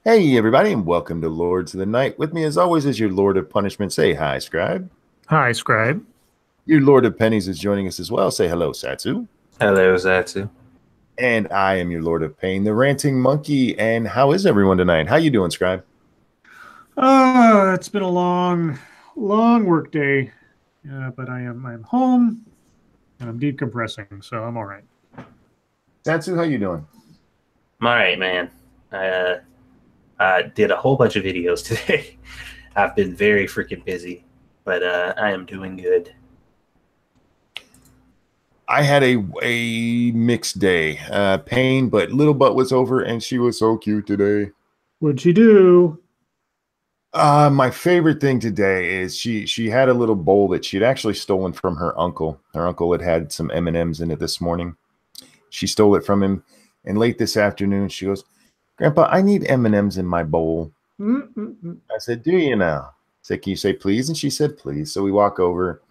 Hey, everybody, and welcome to Lords of the Night. With me, as always, is your Lord of Punishment. Say hi, Scribe. Hi, Scribe. Your Lord of Pennies is joining us as well. Say hello, Satsu. Hello, Satsu. And I am your Lord of Pain, the Ranting Monkey. And how is everyone tonight? How you doing, Scribe? It's been a long work day, but I'm home and I'm decompressing, so I'm all right. Satsu, how you doing? I'm all right, man. I did a whole bunch of videos today. I've been very freaking busy, but I am doing good. I had a mixed day. Pain, but little butt was over, and she was so cute today. What'd she do? My favorite thing today is she had a little bowl that she'd actually stolen from her uncle. Her uncle had some M&Ms in it this morning. She stole it from him, and late this afternoon, she goes, "Grandpa, I need M&Ms in my bowl." I said, "Do you now?" I said, "Can you say please?" And she said, "Please." So we walk over,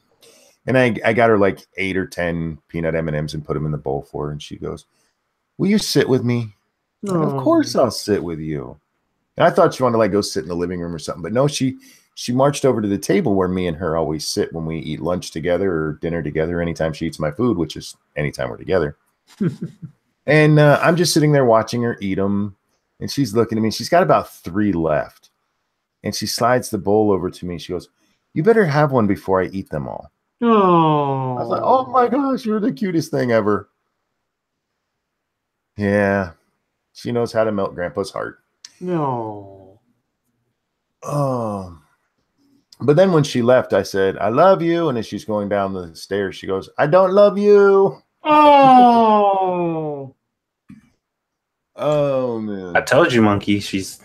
and I got her like 8 or 10 peanut M&Ms and put them in the bowl for her. And she goes, "Will you sit with me?" Of course I'll sit with you. And I thought she wanted to like go sit in the living room or something, but no, she marched over to the table where me and her always sit when we eat lunch together or dinner together. Anytime she eats my food, which is anytime we're together. And I'm just sitting there watching her eat them, and she's looking at me. She's got about 3 left, and she slides the bowl over to me. She goes, "You better have one before I eat them all." Oh, I was like, "Oh my gosh, you're the cutest thing ever." Yeah, she knows how to melt Grandpa's heart. no. Oh. But then when she left, I said, "I love you." And as she's going down the stairs, she goes, "I don't love you." Oh, Oh, I man. told you, monkey. She's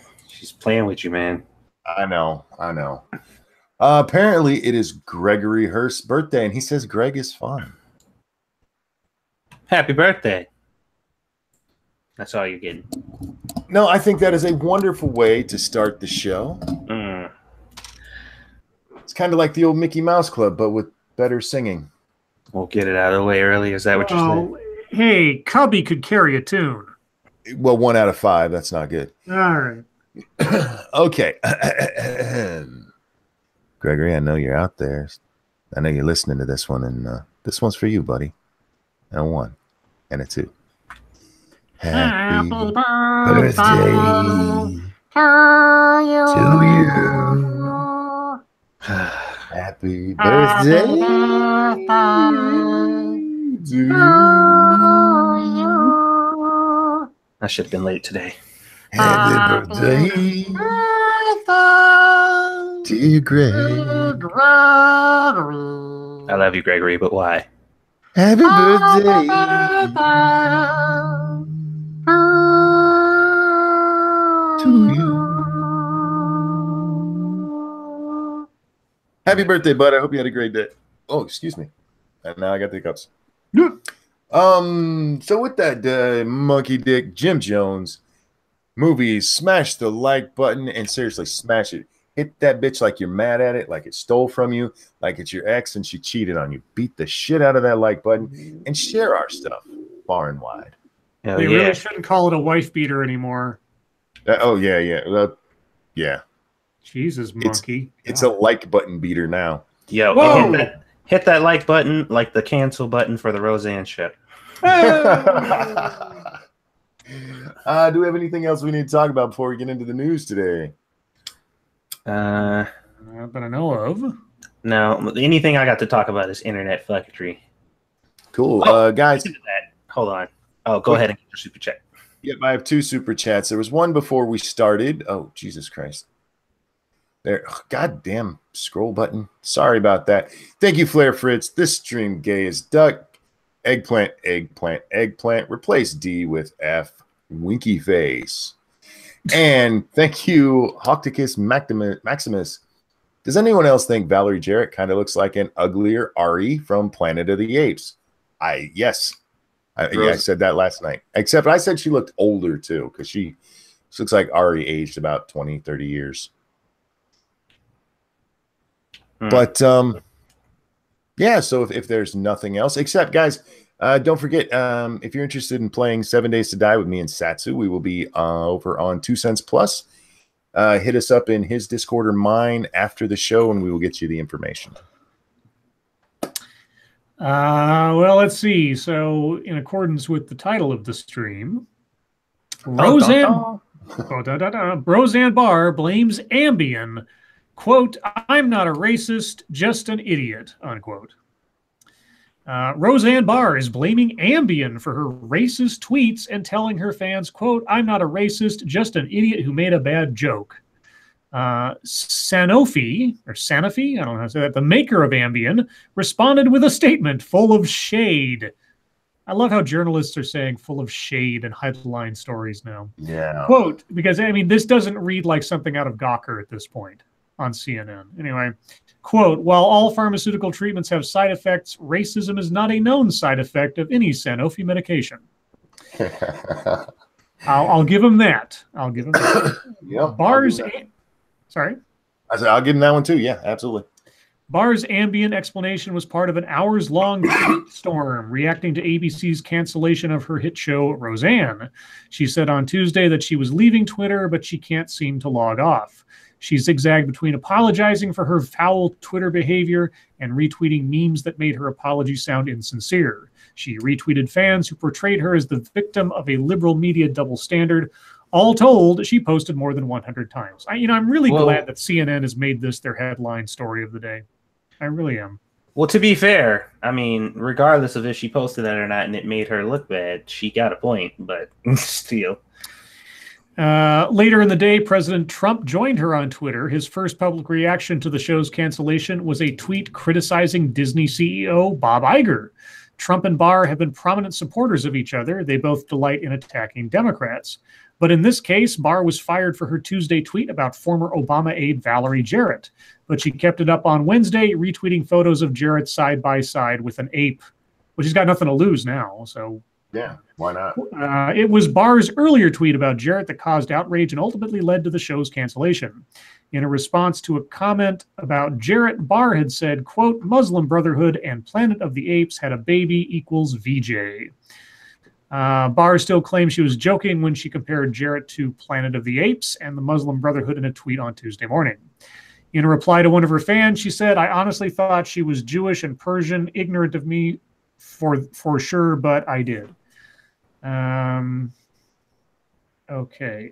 playing with you, man. I know. Apparently, it is Gregory Hurst's birthday, and he says Greg is fun. Happy birthday. That's all you're getting. No, I think that is a wonderful way to start the show. It's kind of like the old Mickey Mouse Club, but with better singing. We'll get it out of the way early. Is that what you're saying? Hey, Cubby could carry a tune. Well, 1 out of 5. That's not good. All right. Okay. Gregory, I know you're out there. I know you're listening to this one, and this one's for you, buddy. And a 1 and a 2. Happy birthday to you. Happy birthday to you. I should have been late today. Happy birthday, dear Greg. I love you, Gregory, but why? Happy birthday to you. Happy birthday, bud. I hope you had a great day. Oh, excuse me. And now I got the hiccups. So with that, monkey dick, Jim Jones, movies, smash the like button and seriously smash it. Hit that bitch like you're mad at it, like it stole from you, like it's your ex and she cheated on you. Beat the shit out of that like button and share our stuff far and wide. They really shouldn't call it a wife beater anymore. Yeah. Jesus, monkey. It's a like button beater now. Yo, hit that like button like the cancel button for the Roseanne show. Do we have anything else we need to talk about before we get into the news today? That I know of. No, anything I got to talk about is internet fucketry. Cool. Guys. Hold on. Oh, go ahead and get your super chat. Yep, I have 2 super chats. There was one before we started. Oh, Jesus Christ. There. Oh, goddamn scroll button. Sorry about that. Thank you, Flair Fritz. This stream gay as duck. Eggplant. Replace D with F. Winky face. And thank you, Hocticus Maximus. Does anyone else think Valerie Jarrett kind of looks like an uglier Ari from Planet of the Apes? Yes. I said that last night. Except I said she looked older too, because she looks like Ari aged about 20, 30 years. But yeah, so if there's nothing else, except guys, don't forget, if you're interested in playing 7 Days to Die with me and Satsu, we will be over on 2 Cents Plus hit us up in his Discord or mine after the show, and we will get you the information. Well, let's see. So, in accordance with the title of the stream, Roseanne Barr blames Ambien. Quote, "I'm not a racist, just an idiot," unquote. Roseanne Barr is blaming Ambien for her racist tweets and telling her fans, quote, "I'm not a racist, just an idiot who made a bad joke." Sanofi, I don't know how to say that, the maker of Ambien, responded with a statement full of shade. I love how journalists are saying full of shade in headline stories now. Yeah. Quote, because, I mean, this doesn't read like something out of Gawker at this point on CNN. Anyway, quote, "While all pharmaceutical treatments have side effects, racism is not a known side effect of any Sanofi medication." I'll give him that. I'll give him that. Yeah. Barr's... Sorry? I said, I'll give him that one too. Yeah, absolutely. Barr's Ambien explanation was part of an hours-long storm reacting to ABC's cancellation of her hit show, Roseanne. She said on Tuesday that she was leaving Twitter, but she can't seem to log off. She zigzagged between apologizing for her foul Twitter behavior and retweeting memes that made her apology sound insincere. She retweeted fans who portrayed her as the victim of a liberal media double standard. All told, she posted more than 100 times. I'm really glad that CNN has made this their headline story of the day. I really am. Well, to be fair, I mean, regardless of if she posted that or not and it made her look bad, she got a point, but still. Later in the day, President Trump joined her on Twitter. His first public reaction to the show's cancellation was a tweet criticizing Disney CEO Bob Iger. Trump and Barr have been prominent supporters of each other. They both delight in attacking Democrats. But in this case, Barr was fired for her Tuesday tweet about former Obama aide Valerie Jarrett. But she kept it up on Wednesday, retweeting photos of Jarrett side by side with an ape, which has got nothing to lose now. So yeah, why not? It was Barr's earlier tweet about Jarrett that caused outrage and ultimately led to the show's cancellation. In a response to a comment about Jarrett, Barr had said, quote, "Muslim Brotherhood and Planet of the Apes had a baby equals VJ." Barr still claims she was joking when she compared Jarrett to Planet of the Apes and the Muslim Brotherhood in a tweet on Tuesday morning. In a reply to one of her fans, she said, "I honestly thought she was Jewish and Persian, ignorant of me for sure, but I did." Okay.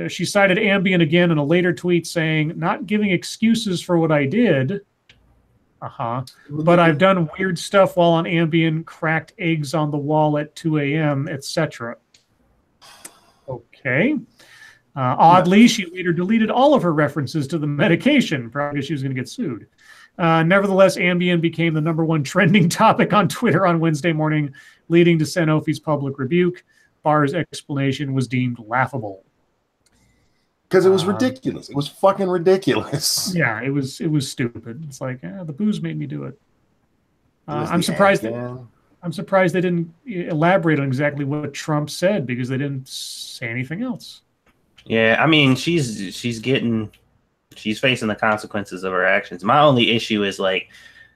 She cited Ambien again in a later tweet saying, "Not giving excuses for what I did. But I've done weird stuff while on Ambien, cracked eggs on the wall at 2 a.m., etc." Okay. Oddly, she later deleted all of her references to the medication, probably because she was going to get sued. Nevertheless, Ambien became the #1 trending topic on Twitter on Wednesday morning, leading to Sanofi's public rebuke. Barr's explanation was deemed laughable. Because it was ridiculous. It was fucking ridiculous. Yeah, it was stupid. It's like, the booze made me do it. I'm surprised they didn't elaborate on exactly what Trump said, because they didn't say anything else. Yeah, I mean, she's facing the consequences of her actions. My only issue is, like,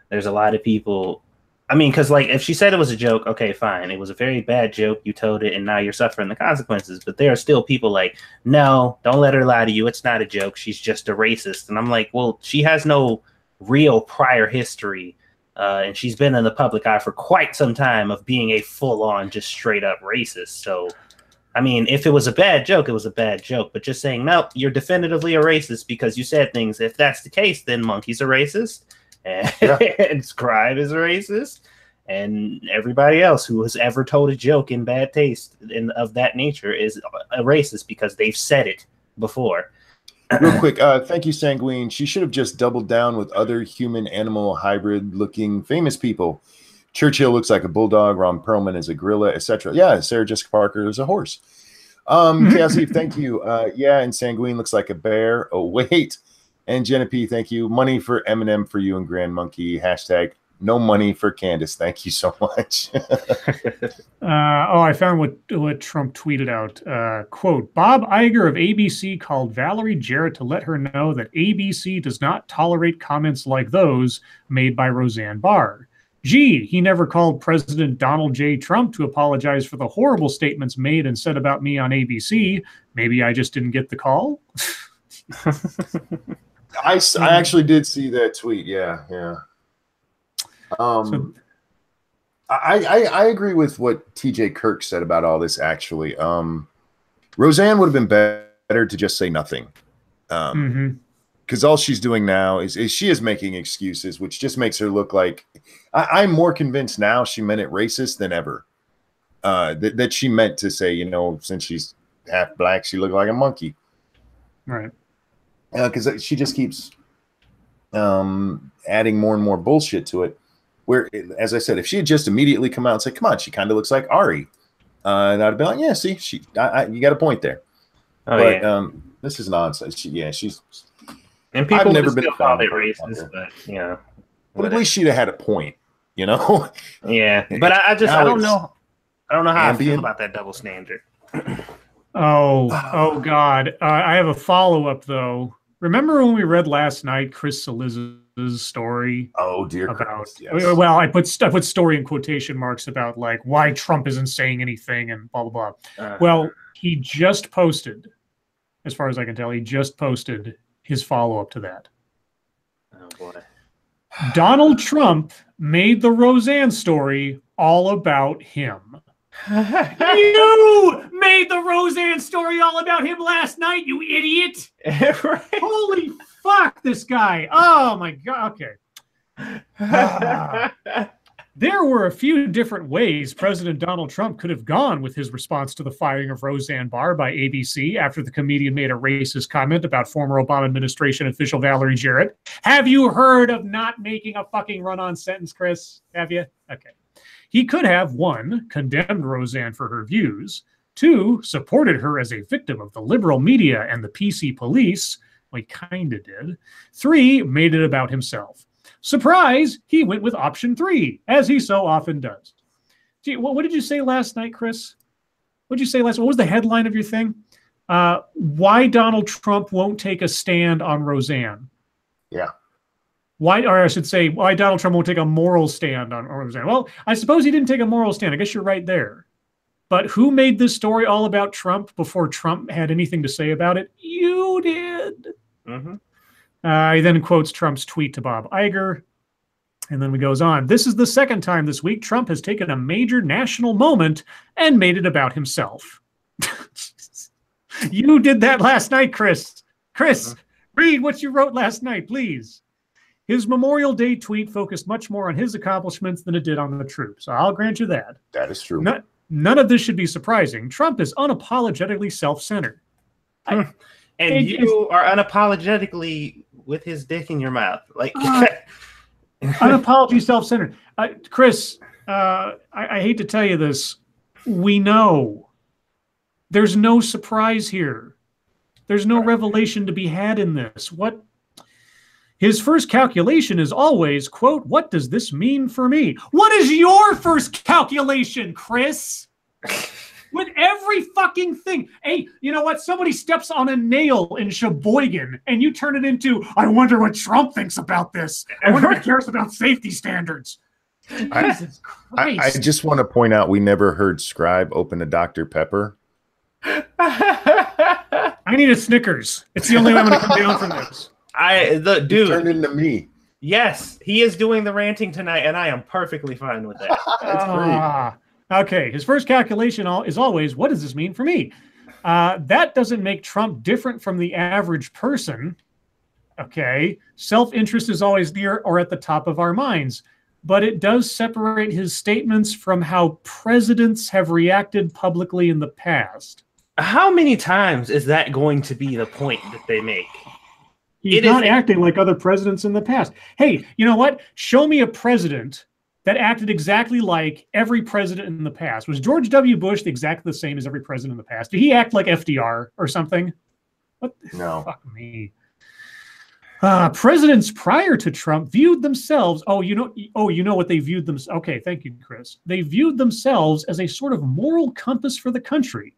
there's a lot of people. I mean, because, like, if she said it was a joke, okay, fine. It was a very bad joke. You told it, and now you're suffering the consequences. But there are still people like, no, don't let her lie to you. It's not a joke. She's just a racist. And I'm like, well, she has no real prior history. And she's been in the public eye for quite some time of being a full-on, just straight-up racist. So, I mean, if it was a bad joke, it was a bad joke. But just saying, no, you're definitively a racist because you said things. If that's the case, then Monkey's a racist. And Scribe is a racist, and everybody else who has ever told a joke in bad taste of that nature is a racist because they've said it before. Real quick, thank you, Sanguine. She should have just doubled down with other human-animal hybrid-looking famous people. Churchill looks like a bulldog, Ron Perlman is a gorilla, etc. Yeah, Sarah Jessica Parker is a horse. Chaos Eve, thank you. Yeah, and Sanguine looks like a bear. Oh, wait. And Jenna P, thank you. Money for Eminem for you and Grand Monkey. Hashtag no money for Candace. Thank you so much. I found what Trump tweeted out. Quote, "Bob Iger of ABC called Valerie Jarrett to let her know that ABC does not tolerate comments like those made by Roseanne Barr. Gee, he never called President Donald J. Trump to apologize for the horrible statements made and said about me on ABC. Maybe I just didn't get the call. I actually did see that tweet. Yeah. I agree with what TJ Kirk said about all this, actually. Roseanne would have been better to just say nothing. Because all she's doing now is she is making excuses, which just makes her look like I'm more convinced now she meant it racist than ever. That she meant to say, since she's half black, she looked like a monkey. Right. Because she just keeps adding more and more bullshit to it. Where, as I said, if she had just immediately come out and said, "Come on, she kind of looks like Ari," and I'd be like, "Yeah, see, you got a point there." This is nonsense. She's. And people never been called it racist, but But at least she'd have had a point, Yeah, but I don't know. I don't know how Ambien. I feel about that double standard. Oh God! I have a follow-up though. Remember when we read last night Chris Cillizza's story? Oh dear about Christ, yes. Well, I put story in quotation marks about like why Trump isn't saying anything and blah blah blah. Well, he just posted, as far as I can tell, his follow-up to that. Oh boy. Donald Trump made the Roseanne story all about him. You made the Roseanne story all about him last night, you idiot. Right. Holy fuck, this guy. Oh my God. Okay. There were a few different ways President Donald Trump could have gone with his response to the firing of Roseanne Barr by ABC after the comedian made a racist comment about former Obama administration official Valerie Jarrett. Have you heard of not making a fucking run-on sentence, Chris? Have you? Okay. He could have, 1, condemned Roseanne for her views, 2, supported her as a victim of the liberal media and the PC police. Well, he kind of did. 3, made it about himself. Surprise, he went with option 3, as he so often does. Gee, what did you say last night, Chris? What did you say last night? What was the headline of your thing? Why Donald Trump won't take a stand on Roseanne. Yeah. Why Donald Trump won't take a moral stand on Roseanne. Well, I suppose he didn't take a moral stand. I guess you're right there. But who made this story all about Trump before Trump had anything to say about it? You did. He then quotes Trump's tweet to Bob Iger. And then he goes on. This is the second time this week Trump has taken a major national moment and made it about himself. You did that last night, Chris. Read what you wrote last night, please. His Memorial Day tweet focused much more on his accomplishments than it did on the troops. I'll grant you that. That is true. None of this should be surprising. Trump is unapologetically self-centered. And you are unapologetically with his dick in your mouth. Like unapologetically self-centered. Chris, I hate to tell you this. We know. There's no surprise here. There's no revelation to be had in this. His first calculation is always, quote, what does this mean for me? What is your first calculation, Chris? With every fucking thing. Hey, you know what? Somebody steps on a nail in Sheboygan and you turn it into, I wonder what Trump thinks about this. I wonder if he cares about safety standards. Jesus Christ. I just want to point out we never heard Scribe open a Dr. Pepper. I need a Snickers. It's the only way I'm going to come down from this. Dude turned into me. Yes, he is doing the ranting tonight, and I am perfectly fine with that. That's great. Okay, his first calculation is always, what does this mean for me? That doesn't make Trump different from the average person. Okay, self-interest is always near or at the top of our minds, but it does separate his statements from how presidents have reacted publicly in the past. How many times is that going to be the point that they make? He's not acting like other presidents in the past. Hey, you know what? Show me a president that acted exactly like every president in the past. Was George W. Bush exactly the same as every president in the past? Did he act like FDR or something? What? No. Fuck me. Presidents prior to Trump viewed themselves. You know what they viewed them. Okay, thank you, Chris. They viewed themselves as a sort of moral compass for the country.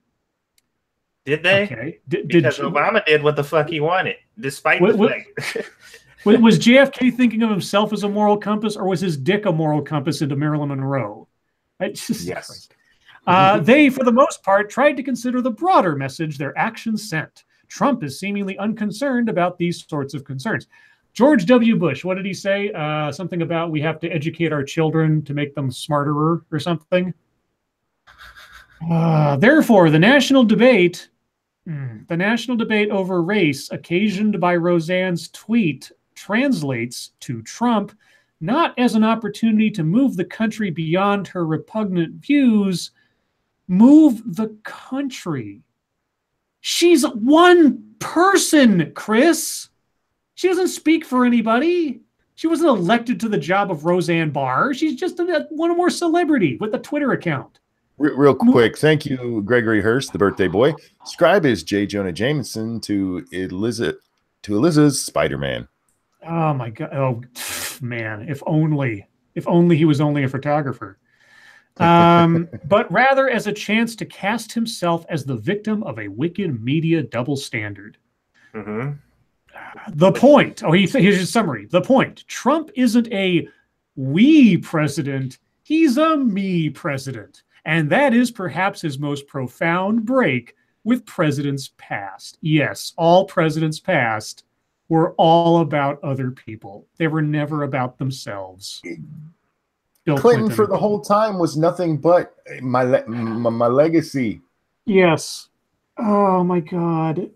Did they? Okay. Because Obama did what the fuck he wanted, despite the fact. Was JFK thinking of himself as a moral compass, or was his dick a moral compass into Marilyn Monroe? Yes. They, for the most part, tried to consider the broader message their actions sent. Trump is seemingly unconcerned about these sorts of concerns. George W. Bush, what did he say? Something about we have to educate our children to make them smarter or something. Therefore, the national debate over race occasioned by Roseanne's tweet translates to Trump not as an opportunity to move the country beyond her repugnant views, move the country. She's one person, Chris. She doesn't speak for anybody. She wasn't elected to the job of Roseanne Barr. She's just one more celebrity with a Twitter account. Real quick, thank you, Gregory Hurst, the birthday boy. Scribe is J. Jonah Jameson to Eliza's Spider-Man. Oh my God! Oh man! If only he was only a photographer. But rather as a chance to cast himself as the victim of a wicked media double standard. Mm-hmm. The point. Here's his summary. The point. Trump isn't a we president. He's a me president. And that is perhaps his most profound break with presidents past. Yes, all presidents past were all about other people. They were never about themselves. Bill Clinton for the whole time was nothing but my legacy. Yes. Oh my God.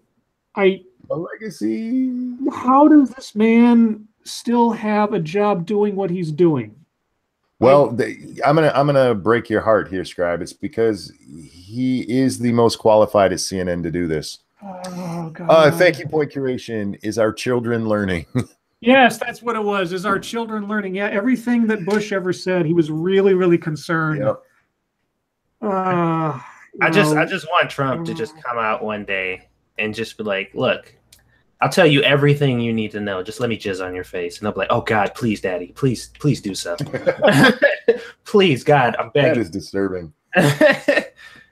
My legacy. How does this man still have a job doing what he's doing? Well, I'm gonna break your heart here, Scribe. It's because he is the most qualified at CNN to do this. Oh God! Thank you, Point Curation. Is our children learning? Yes, that's what it was. Is our children learning? Yeah, everything that Bush ever said, he was really, really concerned. Yep. I just want Trump to just come out one day and just be like, "Look, I'll tell you everything you need to know. Just let me jizz on your face." And they'll be like, "Oh God, please, Daddy, please do so. Please, God, I'm begging." That is disturbing.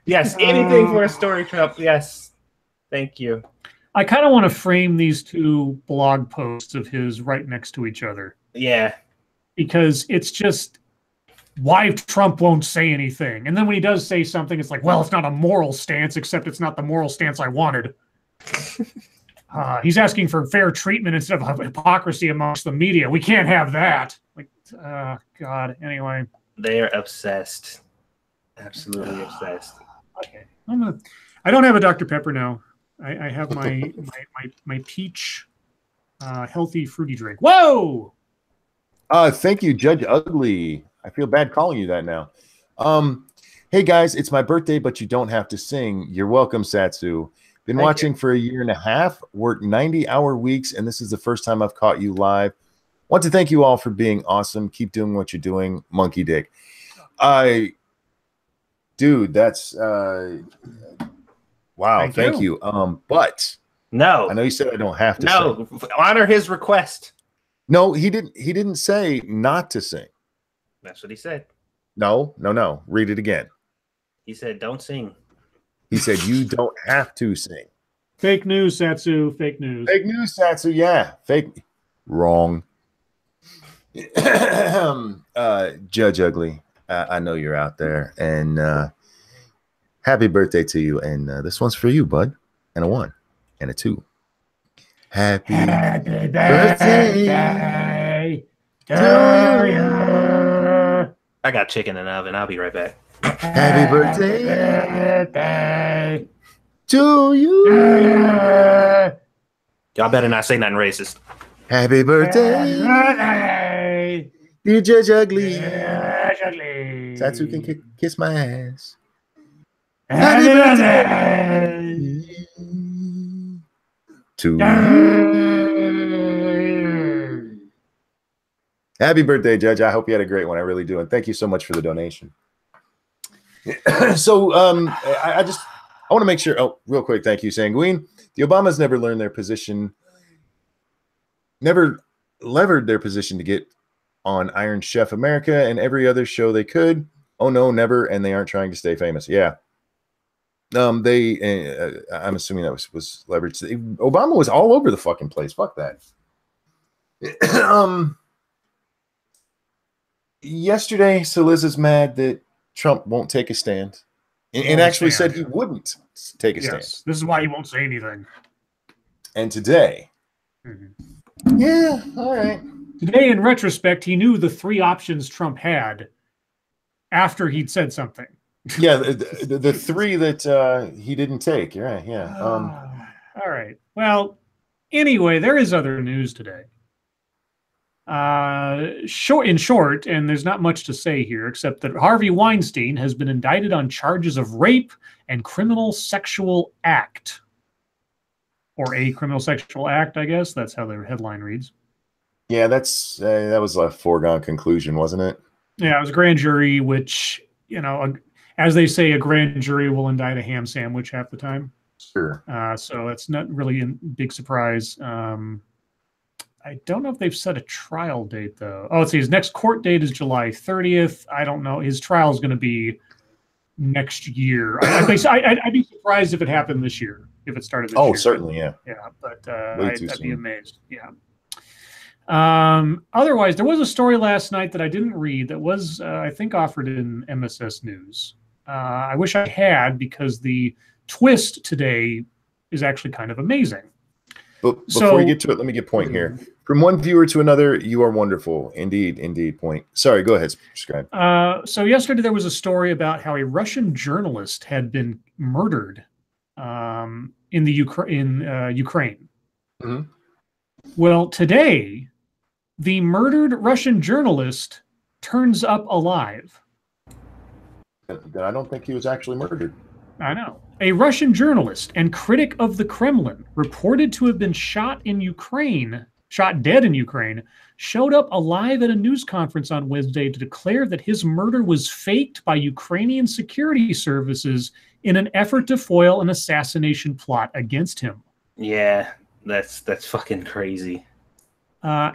Yes, anything for a story, Trump. Yes, thank you. I kind of want to frame these two blog posts of his right next to each other. Yeah, because it's just why Trump won't say anything, and then when he does say something, it's like, well, it's not a moral stance, except it's not the moral stance I wanted. He's asking for fair treatment instead of hypocrisy amongst the media. We can't have that. Like, God. Anyway, they are obsessed. Absolutely obsessed. Okay, I don't have a Dr. Pepper now. I have my peach, healthy fruity drink. Whoa! Thank you, Judge Ugly. I feel bad calling you that now. Hey guys, it's my birthday, but you don't have to sing. You're welcome, Satsu. Been watching for a year and a half, worked 90-hour weeks, and this is the first time I've caught you live. Want to thank you all for being awesome. Keep doing what you're doing, Monkey Dick. Dude, that's wow. Thank you. But no, I know you said I don't have to. No, sing. Honor his request. No, he didn't. He didn't say not to sing. That's what he said. No. Read it again. He said, "Don't sing." He said, "You don't have to sing." Fake news, Satsu. Fake news. Fake news, Satsu. Yeah, fake. Wrong. Judge Ugly, I know you're out there, and happy birthday to you. And this one's for you, bud. And a 1 and a 2. Happy birthday to you. I got chicken in the oven. I'll be right back. Happy birthday to you. Y'all better not say nothing racist. Happy birthday, dear Judge Ugly. Satsu can kiss my ass. Happy birthday to you. Happy birthday, Judge. I hope you had a great one. I really do. And thank you so much for the donation. So I want to make sure. Oh, real quick. Thank you, Sanguine. The Obamas never learned their position, never levered their position to get on Iron Chef America and every other show they could. Oh no, never. And they aren't trying to stay famous. Yeah. I'm assuming that was leveraged. Obama was all over the fucking place. Fuck that. Yesterday, so Liz is mad that Trump won't take a stand, and actually said he wouldn't take a stand. This is why he won't say anything. And today, yeah, all right. Today, in retrospect, he knew the 3 options Trump had after he'd said something. Yeah, the 3 that he didn't take. You're right. Yeah. All right. Well, anyway, there is other news today. In short, and there's not much to say here except that Harvey Weinstein has been indicted on charges of rape and criminal sexual act. Or a criminal sexual act, I guess. That's how the headline reads. Yeah, that was a foregone conclusion, wasn't it? Yeah, it was a grand jury, which, as they say, a grand jury will indict a ham sandwich half the time. Sure. So it's not really a big surprise. I don't know if they've set a trial date, though. Oh, let's see. His next court date is July 30th. I don't know. His trial is going to be next year. I'd be surprised if it happened this year, if it started this year. Oh, certainly, yeah. Yeah, but I'd be amazed. Yeah. Otherwise, there was a story last night that I didn't read that was, I think, offered in MSS News. I wish I had, because the twist today is actually kind of amazing. But before you get to it, let me get a point here. From one viewer to another, you are wonderful. Indeed, point. Sorry, go ahead, Scribe. So yesterday there was a story about how a Russian journalist had been murdered in Ukraine. Mm-hmm. Well, today, the murdered Russian journalist turns up alive. Then I don't think he was actually murdered. I know. A Russian journalist and critic of the Kremlin, reported to have been shot dead in Ukraine, showed up alive at a news conference on Wednesday to declare that his murder was faked by Ukrainian security services in an effort to foil an assassination plot against him. Yeah, that's fucking crazy.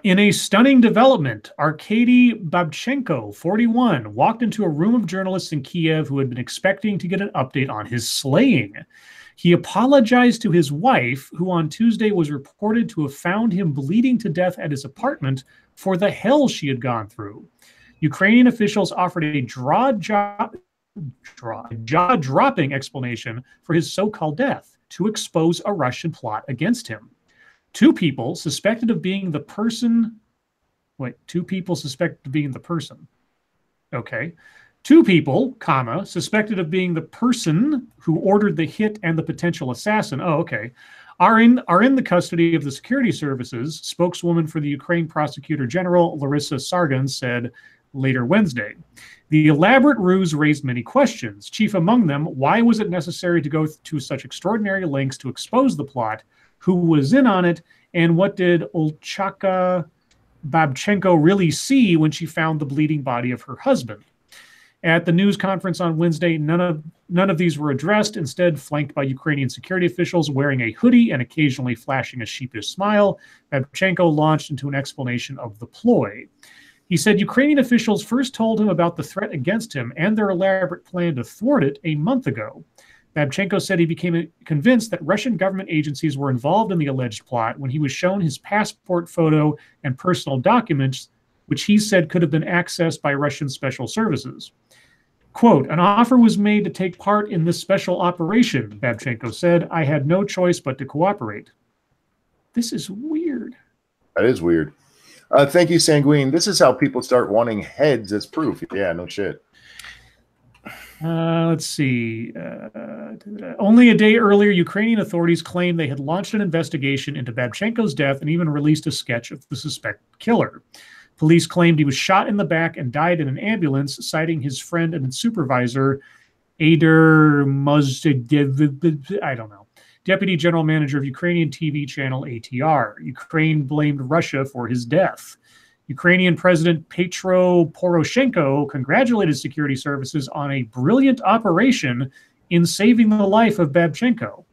In a stunning development, Arkady Babchenko, 41, walked into a room of journalists in Kiev who had been expecting to get an update on his slaying. He apologized to his wife, who on Tuesday was reported to have found him bleeding to death at his apartment, for the hell she had gone through. Ukrainian officials offered a jaw-dropping explanation for his so-called death to expose a Russian plot against him. Two people suspected of being the person. Okay. 2 people, suspected of being the person who ordered the hit and the potential assassin. Oh, okay. Are in the custody of the security services, spokeswoman for the Ukraine Prosecutor General Larissa Sargan said later Wednesday. The elaborate ruse raised many questions. Chief among them, why was it necessary to go to such extraordinary lengths to expose the plot? Who was in on it, and what did Olchaka Babchenko really see when she found the bleeding body of her husband? At the news conference on Wednesday, none of these were addressed, instead flanked by Ukrainian security officials wearing a hoodie and occasionally flashing a sheepish smile. Babchenko launched into an explanation of the ploy. He said Ukrainian officials first told him about the threat against him and their elaborate plan to thwart it a month ago. Babchenko said he became convinced that Russian government agencies were involved in the alleged plot when he was shown his passport photo and personal documents, which he said could have been accessed by Russian special services. Quote, an offer was made to take part in this special operation, Babchenko said. I had no choice but to cooperate. This is weird. That is weird. Thank you, Sanguine. This is how people start wanting heads as proof. Yeah, no shit. Let's see. Only a day earlier, Ukrainian authorities claimed they had launched an investigation into Babchenko's death and even released a sketch of the suspected killer. Police claimed he was shot in the back and died in an ambulance, citing his friend and supervisor, Ader Mozdev, I don't know, deputy general manager of Ukrainian TV channel ATR. Ukraine blamed Russia for his death. Ukrainian President Petro Poroshenko congratulated security services on a brilliant operation in saving the life of Babchenko.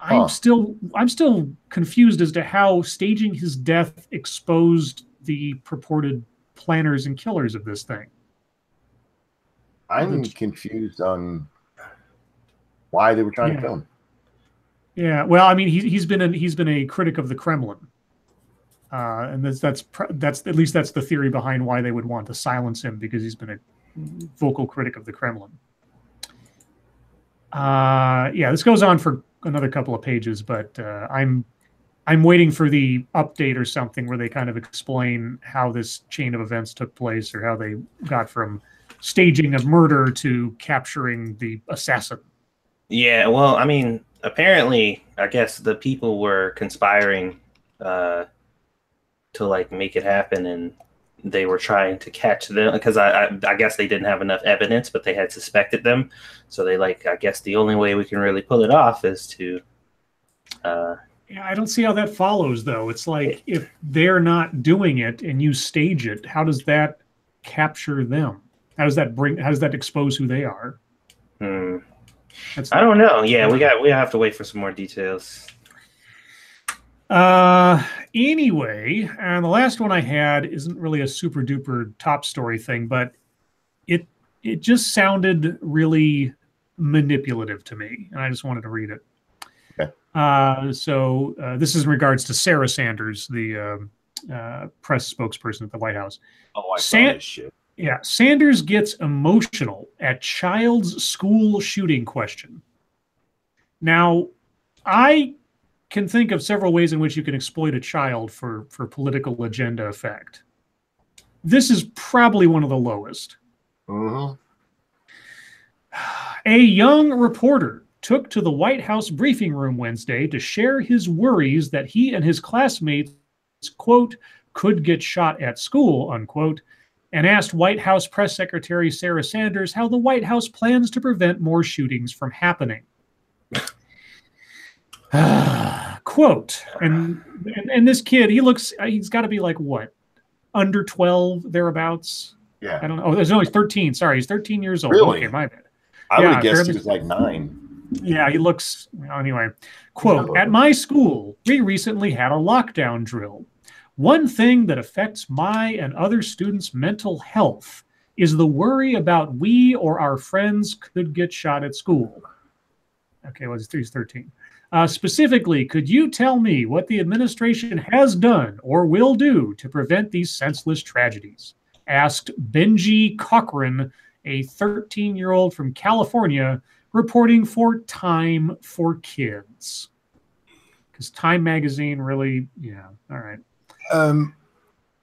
I'm still confused as to how staging his death exposed the purported planners and killers of this thing. I'm confused on why they were trying to kill him. Yeah, well, I mean, he's been a critic of the Kremlin. And that's at least that's the theory behind why they would want to silence him, because he's been a vocal critic of the Kremlin. Yeah, this goes on for another couple of pages, but I'm waiting for the update or something where they kind of explain how this chain of events took place, or how they got from staging a murder to capturing the assassin. Yeah, well, I mean, apparently, I guess the people were conspiring to like make it happen, and they were trying to catch them, because I guess they didn't have enough evidence, but they had suspected them. So they I guess the only way we can really pull it off is to. Yeah, I don't see how that follows, though. It's like, if they're not doing it and you stage it, how does that capture them? How does that expose who they are? I don't know. Yeah, we have to wait for some more details. Anyway, and the last one I had isn't really a super duper top story thing, but it just sounded really manipulative to me, and I just wanted to read it. Okay. So this is in regards to Sarah Sanders, the press spokesperson at the White House. Oh, I saw this shit. Yeah, Sanders gets emotional at child's school shooting question. Now, I can think of several ways in which you can exploit a child for political agenda effect. This is probably one of the lowest. Mm-hmm. A young reporter took to the White House briefing room Wednesday to share his worries that he and his classmates, quote, could get shot at school, unquote, and asked White House Press Secretary Sarah Sanders how the White House plans to prevent more shootings from happening. Quote, and this kid, he's got to be like, what, under 12, thereabouts? Yeah. I don't know. Oh, there's only 13. Sorry, he's 13 years old. Really? Okay, my bad. I would have guessed he was like 9. Yeah, he looks, anyway. Quote, at my school, we recently had a lockdown drill. One thing that affects my and other students' mental health is the worry about we or our friends could get shot at school. Okay, well, he's 13. Specifically, could you tell me what the administration has done or will do to prevent these senseless tragedies? Asked Benji Cochran, a 13-year-old from California, reporting for Time for Kids. Because Time magazine really, yeah, all right.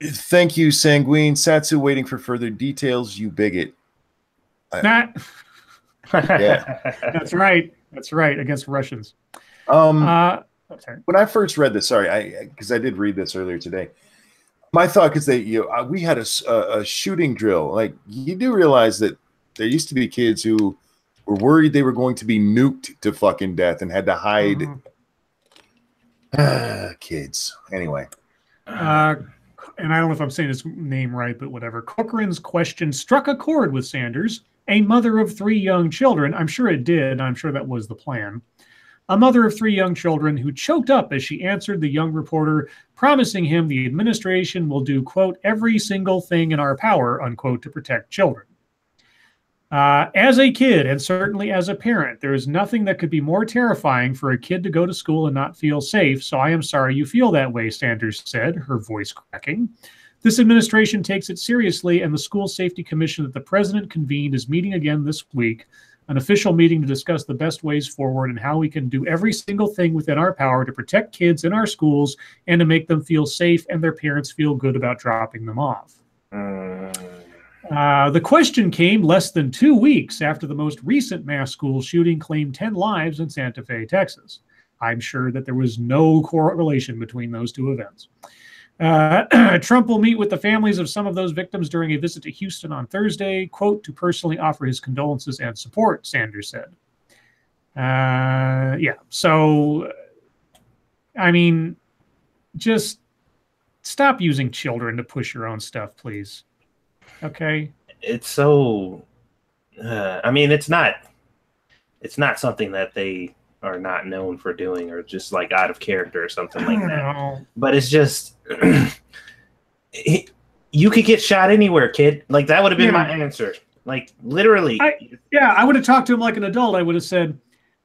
Thank you, Sanguine. Satsu waiting for further details, you bigot. Yeah. That's right. That's right. Against Russians. When I first read this, because I did read this earlier today. My thought, because we had a shooting drill. Like, you do realize that there used to be kids who were worried they were going to be nuked to fucking death and had to hide. Kids. Anyway. And I don't know if I'm saying his name right, but whatever. Cochran's question struck a chord with Sanders, a mother of 3 young children. I'm sure it did. I'm sure that was the plan. A mother of 3 young children who choked up as she answered the young reporter, promising him the administration will do, quote, every single thing in our power, unquote, to protect children. As a kid, and certainly as a parent, there is nothing that could be more terrifying for a kid to go to school and not feel safe, so I am sorry you feel that way, Sanders said, her voice cracking. This administration takes it seriously, and the School Safety Commission that the president convened is meeting again this week, an official meeting to discuss the best ways forward and how we can do every single thing within our power to protect kids in our schools and to make them feel safe and their parents feel good about dropping them off. The question came less than 2 weeks after the most recent mass school shooting claimed 10 lives in Santa Fe, Texas. I'm sure that there was no correlation between those two events. Trump will meet with the families of some of those victims during a visit to Houston on Thursday, quote, to personally offer his condolences and support, Sanders said. Yeah, so, I mean, just stop using children to push your own stuff, please. Okay? It's so, I mean, it's not something that they are not known for doing or just like out of character or something like that. But it's just, you could get shot anywhere, kid. Like, that would have been my answer. Like, literally. I would have talked to him like an adult. I would have said,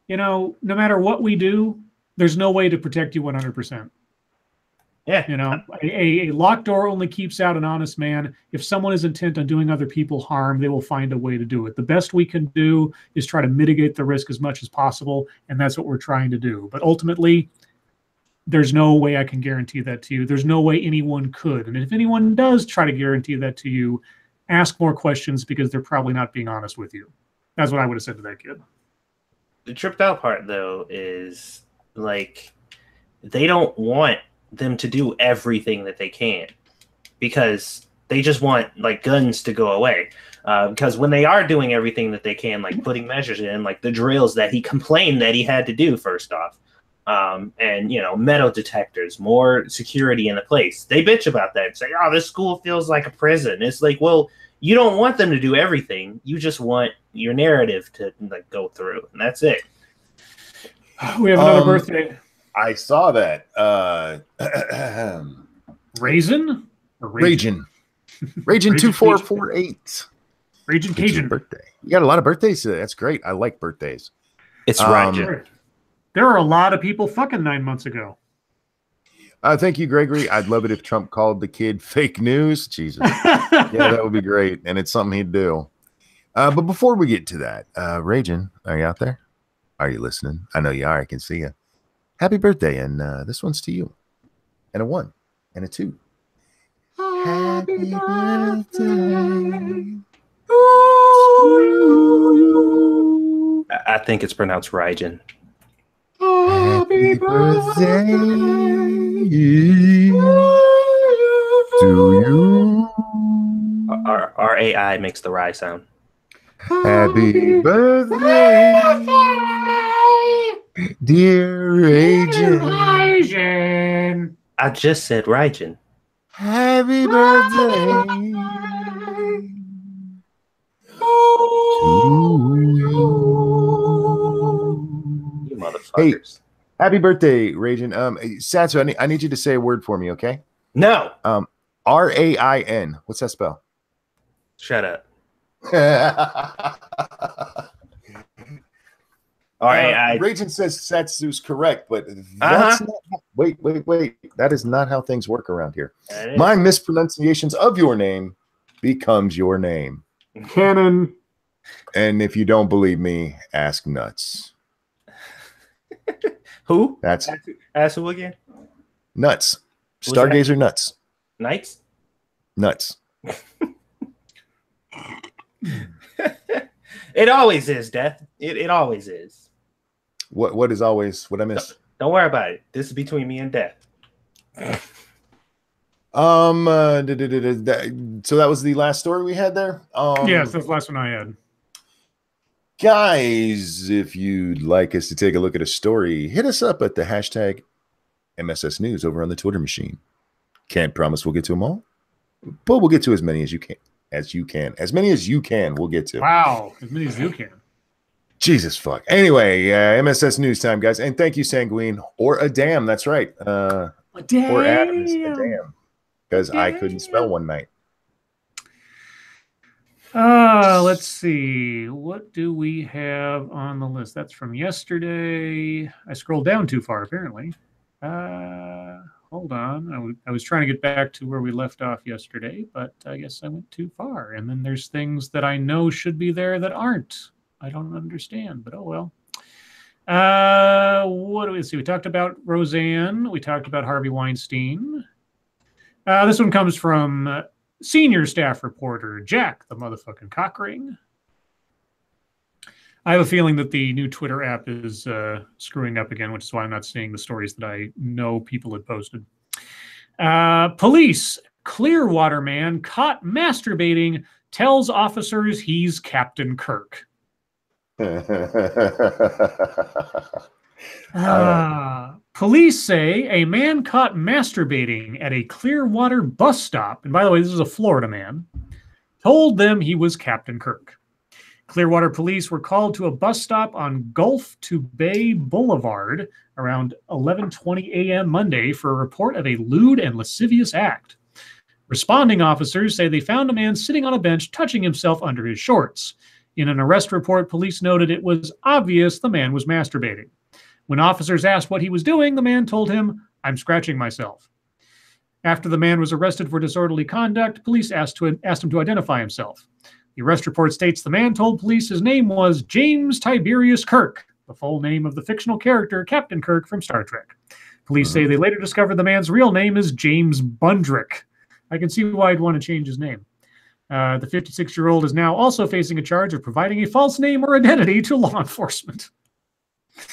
no matter what we do, there's no way to protect you 100%. Yeah. You know, a locked door only keeps out an honest man. If someone is intent on doing other people harm, they will find a way to do it. The best we can do is try to mitigate the risk as much as possible, and that's what we're trying to do. But ultimately, there's no way I can guarantee that to you. There's no way anyone could. And if anyone does try to guarantee that to you, ask more questions because they're probably not being honest with you. That's what I would have said to that kid. The tripped out part, though, is like they don't want them to do everything that they can because they just want like guns to go away. Because when they are doing everything that they can, like putting measures in, like the drills that he complained that he had to do first off, and you know, metal detectors, more security in the place, they bitch about that and say, "Oh, this school feels like a prison." It's like, well, you don't want them to do everything. You just want your narrative to like go through, and that's it. We have another birthday. I saw that. Raisin? Or Ragin 2448. Ragin Cajun. Birthday. You got a lot of birthdays today. That's great. I like birthdays. It's Ragin. There are a lot of people fucking 9 months ago. Thank you, Gregory. I'd love it if Trump called the kid fake news. Jesus. Yeah, that would be great. And it's something he'd do. But before we get to that, Ragin, are you out there? Are you listening? I know you are. I can see you. Happy birthday. And this one's to you. And a 1 and a 2. Happy birthday. I think it's pronounced Ragin. Happy birthday to you. Our AI makes the rye sound. Happy birthday, dear Ragin. I just said Ragin. Happy birthday to you. You motherfuckers. Hey, happy birthday, Ragin. Satsu, I need you to say a word for me, okay? No. RAIN. What's that spell? Shut up. RAI. Ragin says Satsu's correct, but that's not wait. That is not how things work around here. My mispronunciations of your name becomes your name. Canon. And if you don't believe me, ask Nuts. Who? That's ask who again? Nuts. Stargazer Nuts. Knights? Nuts. It always is, Death. It always is. What is always what I miss? Don't worry about it. This is between me and Death. So that was the last story we had there. Yes, that's the last one I had. Guys, if you'd like us to take a look at a story, hit us up at the hashtag MSS News over on the Twitter machine. Can't promise we'll get to them all, but we'll get to as many as you can. As many as you can, we'll get to. Wow, as many as you can. Jesus fuck. Anyway, MSS News time, guys. And thank you, Sanguine. Or a damn, that's right. A damn. Or Adams, a damn. Because I couldn't spell one night. Let's see. What do we have on the list? That's from yesterday. I scrolled down too far, apparently. Hold on. I was trying to get back to where we left off yesterday, but I guess I went too far. And then there's things that I know should be there that aren't. I don't understand, but oh well. What do we see? We talked about Roseanne. We talked about Harvey Weinstein. This one comes from senior staff reporter Jack, the motherfucking cockring. I have a feeling that the new Twitter app is screwing up again, which is why I'm not seeing the stories that I know people had posted. Police, Clearwater man caught masturbating, tells officers he's Captain Kirk. Police say a man caught masturbating at a Clearwater bus stop, and by the way, this is a Florida man, told them he was Captain Kirk. Clearwater police were called to a bus stop on Gulf to Bay Boulevard around 11:20 a.m. Monday for a report of a lewd and lascivious act. Responding officers say they found a man sitting on a bench touching himself under his shorts. In an arrest report, police noted it was obvious the man was masturbating. When officers asked what he was doing, the man told him, "I'm scratching myself." After the man was arrested for disorderly conduct, police asked him to identify himself. The arrest report states the man told police his name was James Tiberius Kirk, the full name of the fictional character Captain Kirk from Star Trek. Police say they later discovered the man's real name is James Bundrick. I can see why I'd want to change his name. The 56-year-old is now also facing a charge of providing a false name or identity to law enforcement.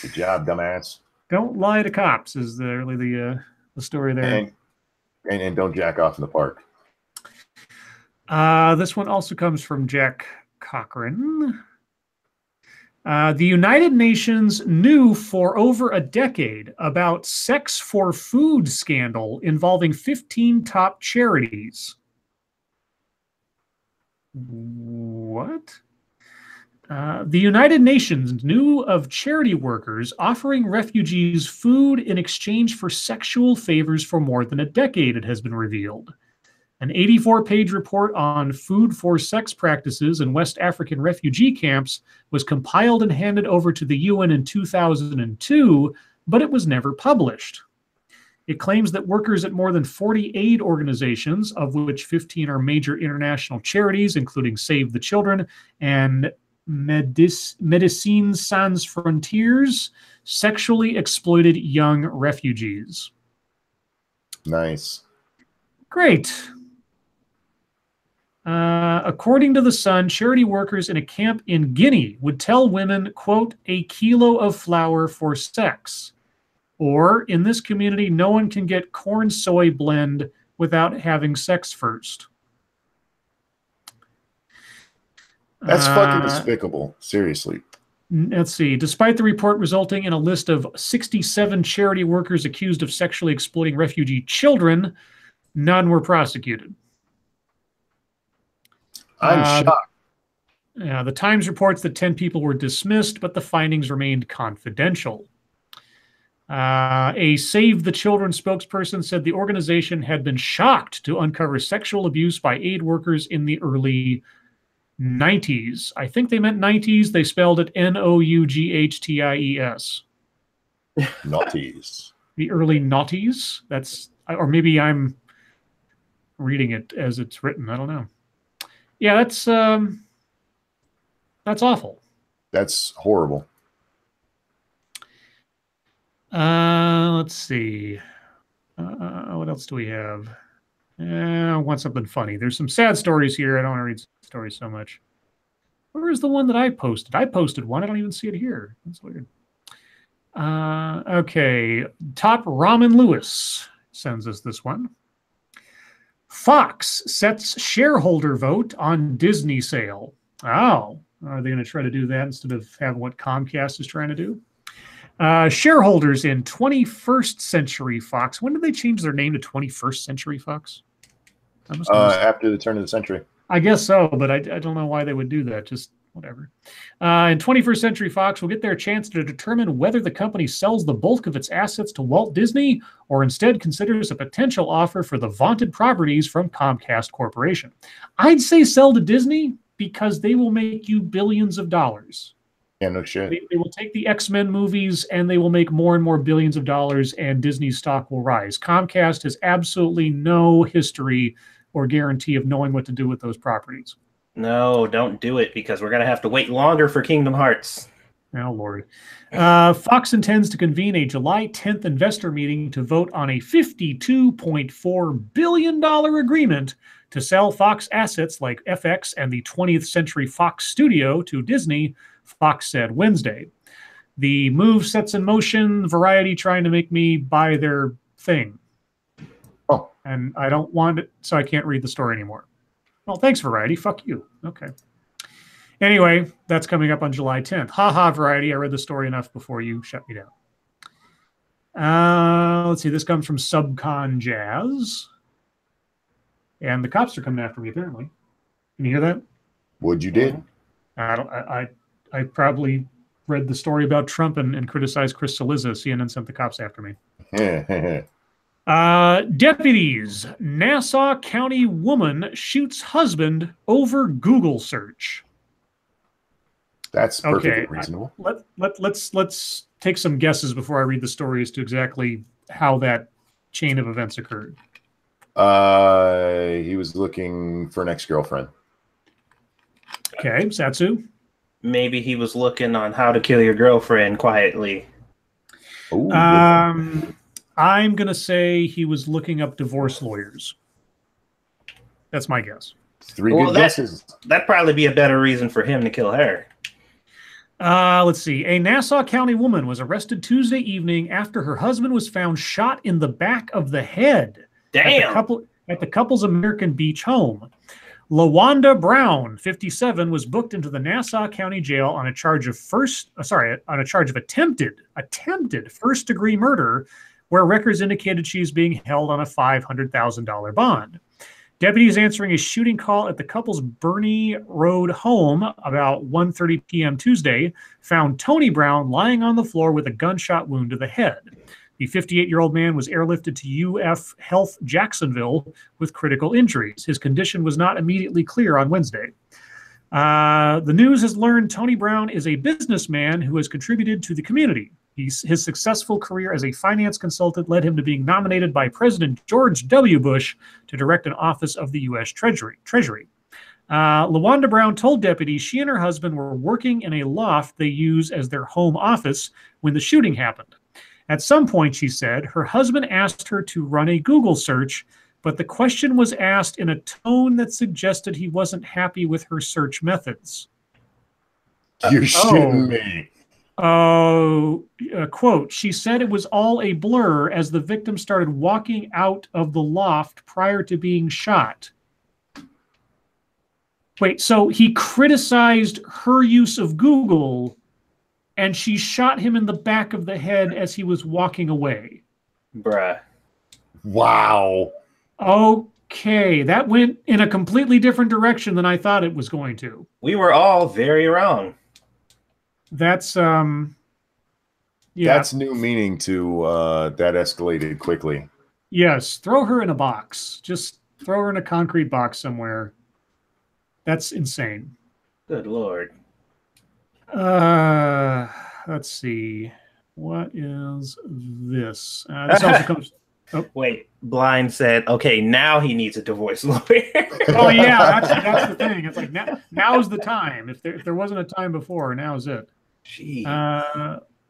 Good job, dumbass. Don't lie to cops is really the story there. And don't jack off in the park. This one also comes from Jack Cochran. The United Nations knew for over a decade about sex for food scandal involving 15 top charities. What? The United Nations knew of charity workers offering refugees food in exchange for sexual favors for more than a decade, it has been revealed. An 84-page report on food for sex practices in West African refugee camps was compiled and handed over to the UN in 2002, but it was never published. It claims that workers at more than 40 aid organizations, of which 15 are major international charities, including Save the Children and Médecins Sans Frontières, sexually exploited young refugees. Nice. Great. According to The Sun, charity workers in a camp in Guinea would tell women, quote, a kilo of flour for sex. Or, in this community, no one can get corn-soy blend without having sex first. That's fucking despicable. Seriously. Let's see. Despite the report resulting in a list of 67 charity workers accused of sexually exploiting refugee children, none were prosecuted. I'm shocked. The Times reports that 10 people were dismissed, but the findings remained confidential. A Save the Children spokesperson said the organization had been shocked to uncover sexual abuse by aid workers in the early 90s. I think they meant 90s. They spelled it Noughties. Naughties. The early noughties. That's, or maybe I'm reading it as it's written. I don't know. Yeah, that's awful. That's horrible. Let's see. What else do we have? I want something funny. There's some sad stories here. I don't want to read stories so much. Where is the one that I posted? I posted one. I don't even see it here. That's weird. Okay. Top Ramen Lewis sends us this one. Fox sets shareholder vote on Disney sale. Oh, are they going to try to do that instead of having what Comcast is trying to do? Shareholders in 21st Century Fox. When did they change their name to 21st Century Fox? After the turn of the century. I guess so, but I don't know why they would do that. Just whatever. And 21st Century Fox will get their chance to determine whether the company sells the bulk of its assets to Walt Disney or instead considers a potential offer for the vaunted properties from Comcast Corporation. I'd say sell to Disney because they will make you billions of dollars. Yeah, no shit. They will take the X-Men movies and they will make more and more billions of dollars and Disney's stock will rise. Comcast has absolutely no history or guarantee of knowing what to do with those properties. No, don't do it because we're going to have to wait longer for Kingdom Hearts. Oh, Lord. Fox intends to convene a July 10th investor meeting to vote on a $52.4 billion agreement to sell Fox assets like FX and the 20th Century Fox studio to Disney, Fox said Wednesday. The move sets in motion Variety trying to make me buy their thing. Oh. And I don't want it, so I can't read the story anymore. Well, thanks, Variety. Fuck you. Okay. Anyway, that's coming up on July 10th. Ha, Variety. I read the story enough before you shut me down. Let's see. This comes from Subcon Jazz. And the cops are coming after me, apparently. Can you hear that? What you did? I probably read the story about Trump and criticized Chris Cillizza. CNN sent the cops after me. Deputies. Nassau County woman shoots husband over Google search. That's perfectly reasonable. Let's take some guesses before I read the story as to exactly how that chain of events occurred. He was looking for an ex-girlfriend. Okay, Satsu. Maybe he was looking on How to Kill Your Girlfriend quietly. Ooh, I'm going to say he was looking up divorce lawyers. That's my guess. three good guesses. That'd probably be a better reason for him to kill her. Let's see. A Nassau County woman was arrested Tuesday evening after her husband was found shot in the back of the head. Damn. At the couple's American Beach home. LaWanda Brown, 57, was booked into the Nassau County Jail on a charge of attempted first-degree murder, where records indicated she's being held on a $500,000 bond. Deputies answering a shooting call at the couple's Bernie Road home about 1:30 p.m. Tuesday found Tony Brown lying on the floor with a gunshot wound to the head. The 58-year-old man was airlifted to UF Health Jacksonville with critical injuries. His condition was not immediately clear on Wednesday. The news has learned Tony Brown is a businessman who has contributed to the community. His successful career as a finance consultant led him to being nominated by President George W. Bush to direct an office of the U.S. Treasury. LaWanda Brown told deputies she and her husband were working in a loft they use as their home office when the shooting happened. At some point, she said, her husband asked her to run a Google search, but the question was asked in a tone that suggested he wasn't happy with her search methods. You're shitting me. Quote, she said it was all a blur as the victim started walking out of the loft prior to being shot. Wait, so he criticized her use of Google and she shot him in the back of the head as he was walking away. Bruh. Wow. Okay, that went in a completely different direction than I thought it was going to. We were all very wrong. That's That's new meaning to that escalated quickly. Yes, throw her in a box. Just throw her in a concrete box somewhere. That's insane. Good Lord. Let's see. What is this? This also comes. Oh. Wait, Blind said, okay, now he needs a divorce lawyer. Oh, yeah, that's the thing. It's like now's the time. If there wasn't a time before, now's it. Jeez.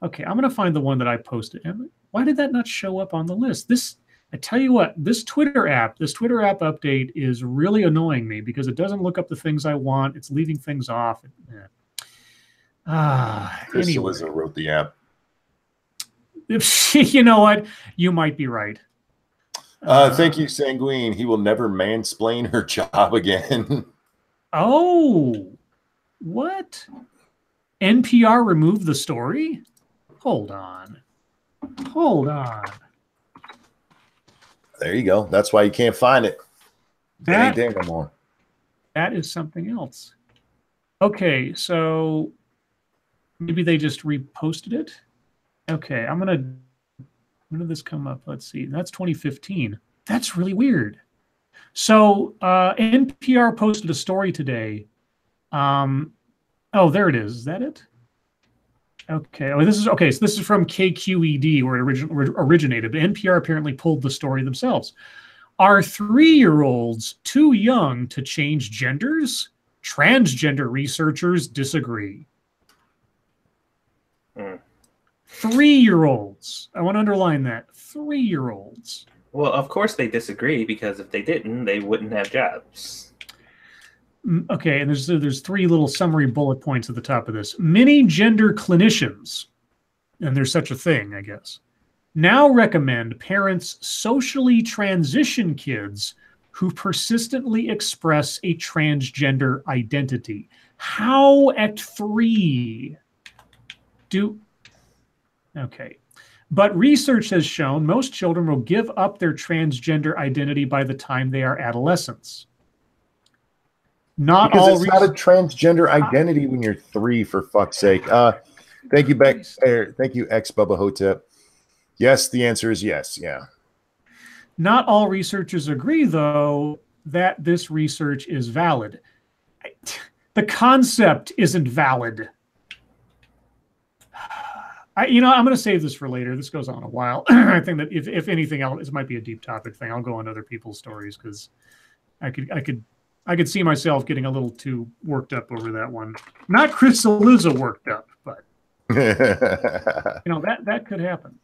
Okay, I'm going to find the one that I posted. Why did that not show up on the list? I tell you what, this Twitter app update is really annoying me because it doesn't look up the things I want. It's leaving things off. Anyway. Wrote the app. You know what? You might be right. Thank you, Sanguine. He will never mansplain her job again. Oh, what? NPR removed the story? Hold on. There you go. That's why you can't find it. That ain't there no more. That is something else. Okay, so maybe they just reposted it. Okay, when did this come up? Let's see. That's 2015. That's really weird. So NPR posted a story today. Oh, there it is. Is that it? Okay. Oh, this is from KQED, where it originated. But NPR apparently pulled the story themselves. Are 3-year-olds too young to change genders? Transgender researchers disagree. 3-year-olds. I want to underline that. 3-year-olds. Well, of course they disagree, because if they didn't, they wouldn't have jobs. Okay, and there's 3 little summary bullet points at the top of this. Many gender clinicians, and there's such a thing, I guess, now recommend parents socially transition kids who persistently express a transgender identity. How at 3 do... Okay. But research has shown most children will give up their transgender identity by the time they are adolescents. Not all. It's not a transgender identity when you're 3, for fuck's sake. Thank you, thank you, ex Bubba Hotep. Yes, the answer is yes. Yeah. Not all researchers agree, though, that this research is valid. The concept isn't valid. I'm going to save this for later. This goes on a while. I think that if anything else, this might be a deep topic thing. I'll go on other people's stories because I could see myself getting a little too worked up over that one. Not Chris Saluza worked up, but that could happen.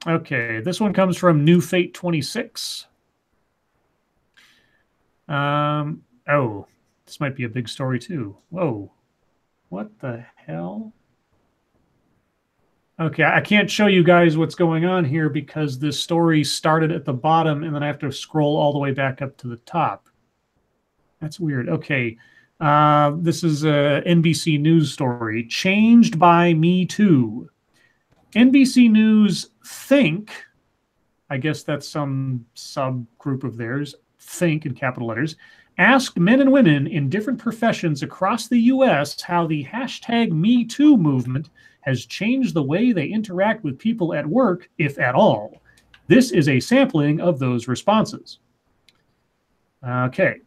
Okay, this one comes from New Fate 26. Oh, this might be a big story too. Whoa, what the hell? Okay, I can't show you guys what's going on here because this story started at the bottom and then I have to scroll all the way back up to the top. That's weird. Okay, this is a NBC News story. Changed by Me Too. NBC News Think, I guess that's some subgroup of theirs, Think in capital letters, asked men and women in different professions across the U.S. how the hashtag Me Too movement has changed the way they interact with people at work, if at all. This is a sampling of those responses. Okay.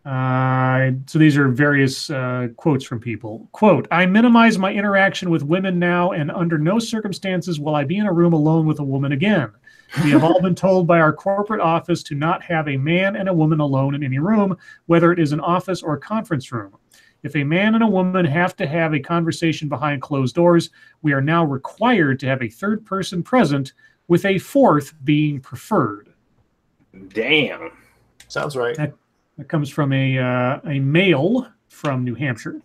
So these are various quotes from people. Quote, I minimize my interaction with women now, and under no circumstances will I be in a room alone with a woman again. We have all been told by our corporate office to not have a man and a woman alone in any room, whether it is an office or a conference room. If a man and a woman have to have a conversation behind closed doors, we are now required to have a third person present, with a fourth being preferred. Damn. Sounds right. That comes from a male from New Hampshire.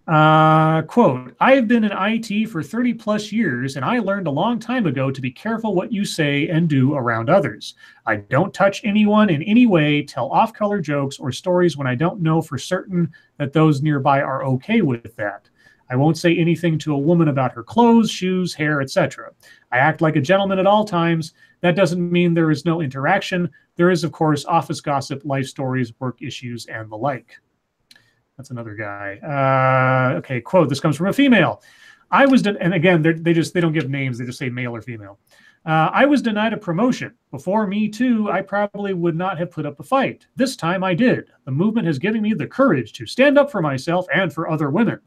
Quote, I have been in IT for 30 plus years, and I learned a long time ago to be careful what you say and do around others. I don't touch anyone in any way, tell off-color jokes or stories when I don't know for certain that those nearby are okay with that. I won't say anything to a woman about her clothes, shoes, hair, etc. I act like a gentleman at all times. That doesn't mean there is no interaction. There is, of course, office gossip, life stories, work issues, and the like. That's another guy. Okay, quote, this comes from a female. And again, they don't give names. They just say male or female. I was denied a promotion. Before Me Too, I probably would not have put up a fight. This time I did. The movement has given me the courage to stand up for myself and for other women.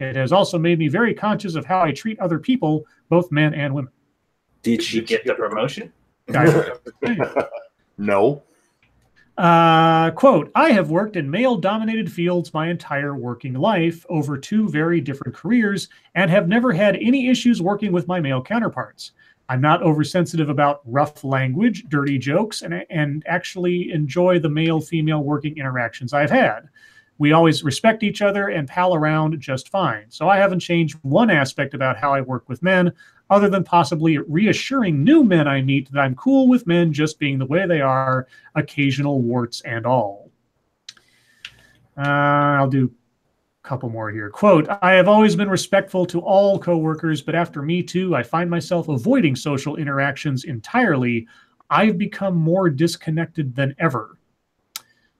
It has also made me very conscious of how I treat other people, both men and women. Did she get the promotion? No. Quote, I have worked in male-dominated fields my entire working life over 2 very different careers and have never had any issues working with my male counterparts. I'm not oversensitive about rough language, dirty jokes, and actually enjoy the male-female working interactions I've had. We always respect each other and pal around just fine. So I haven't changed one aspect about how I work with men, other than possibly reassuring new men I meet that I'm cool with men just being the way they are, occasional warts and all. I'll do a couple more here. Quote, I have always been respectful to all coworkers, but after Me Too, I find myself avoiding social interactions entirely. I've become more disconnected than ever.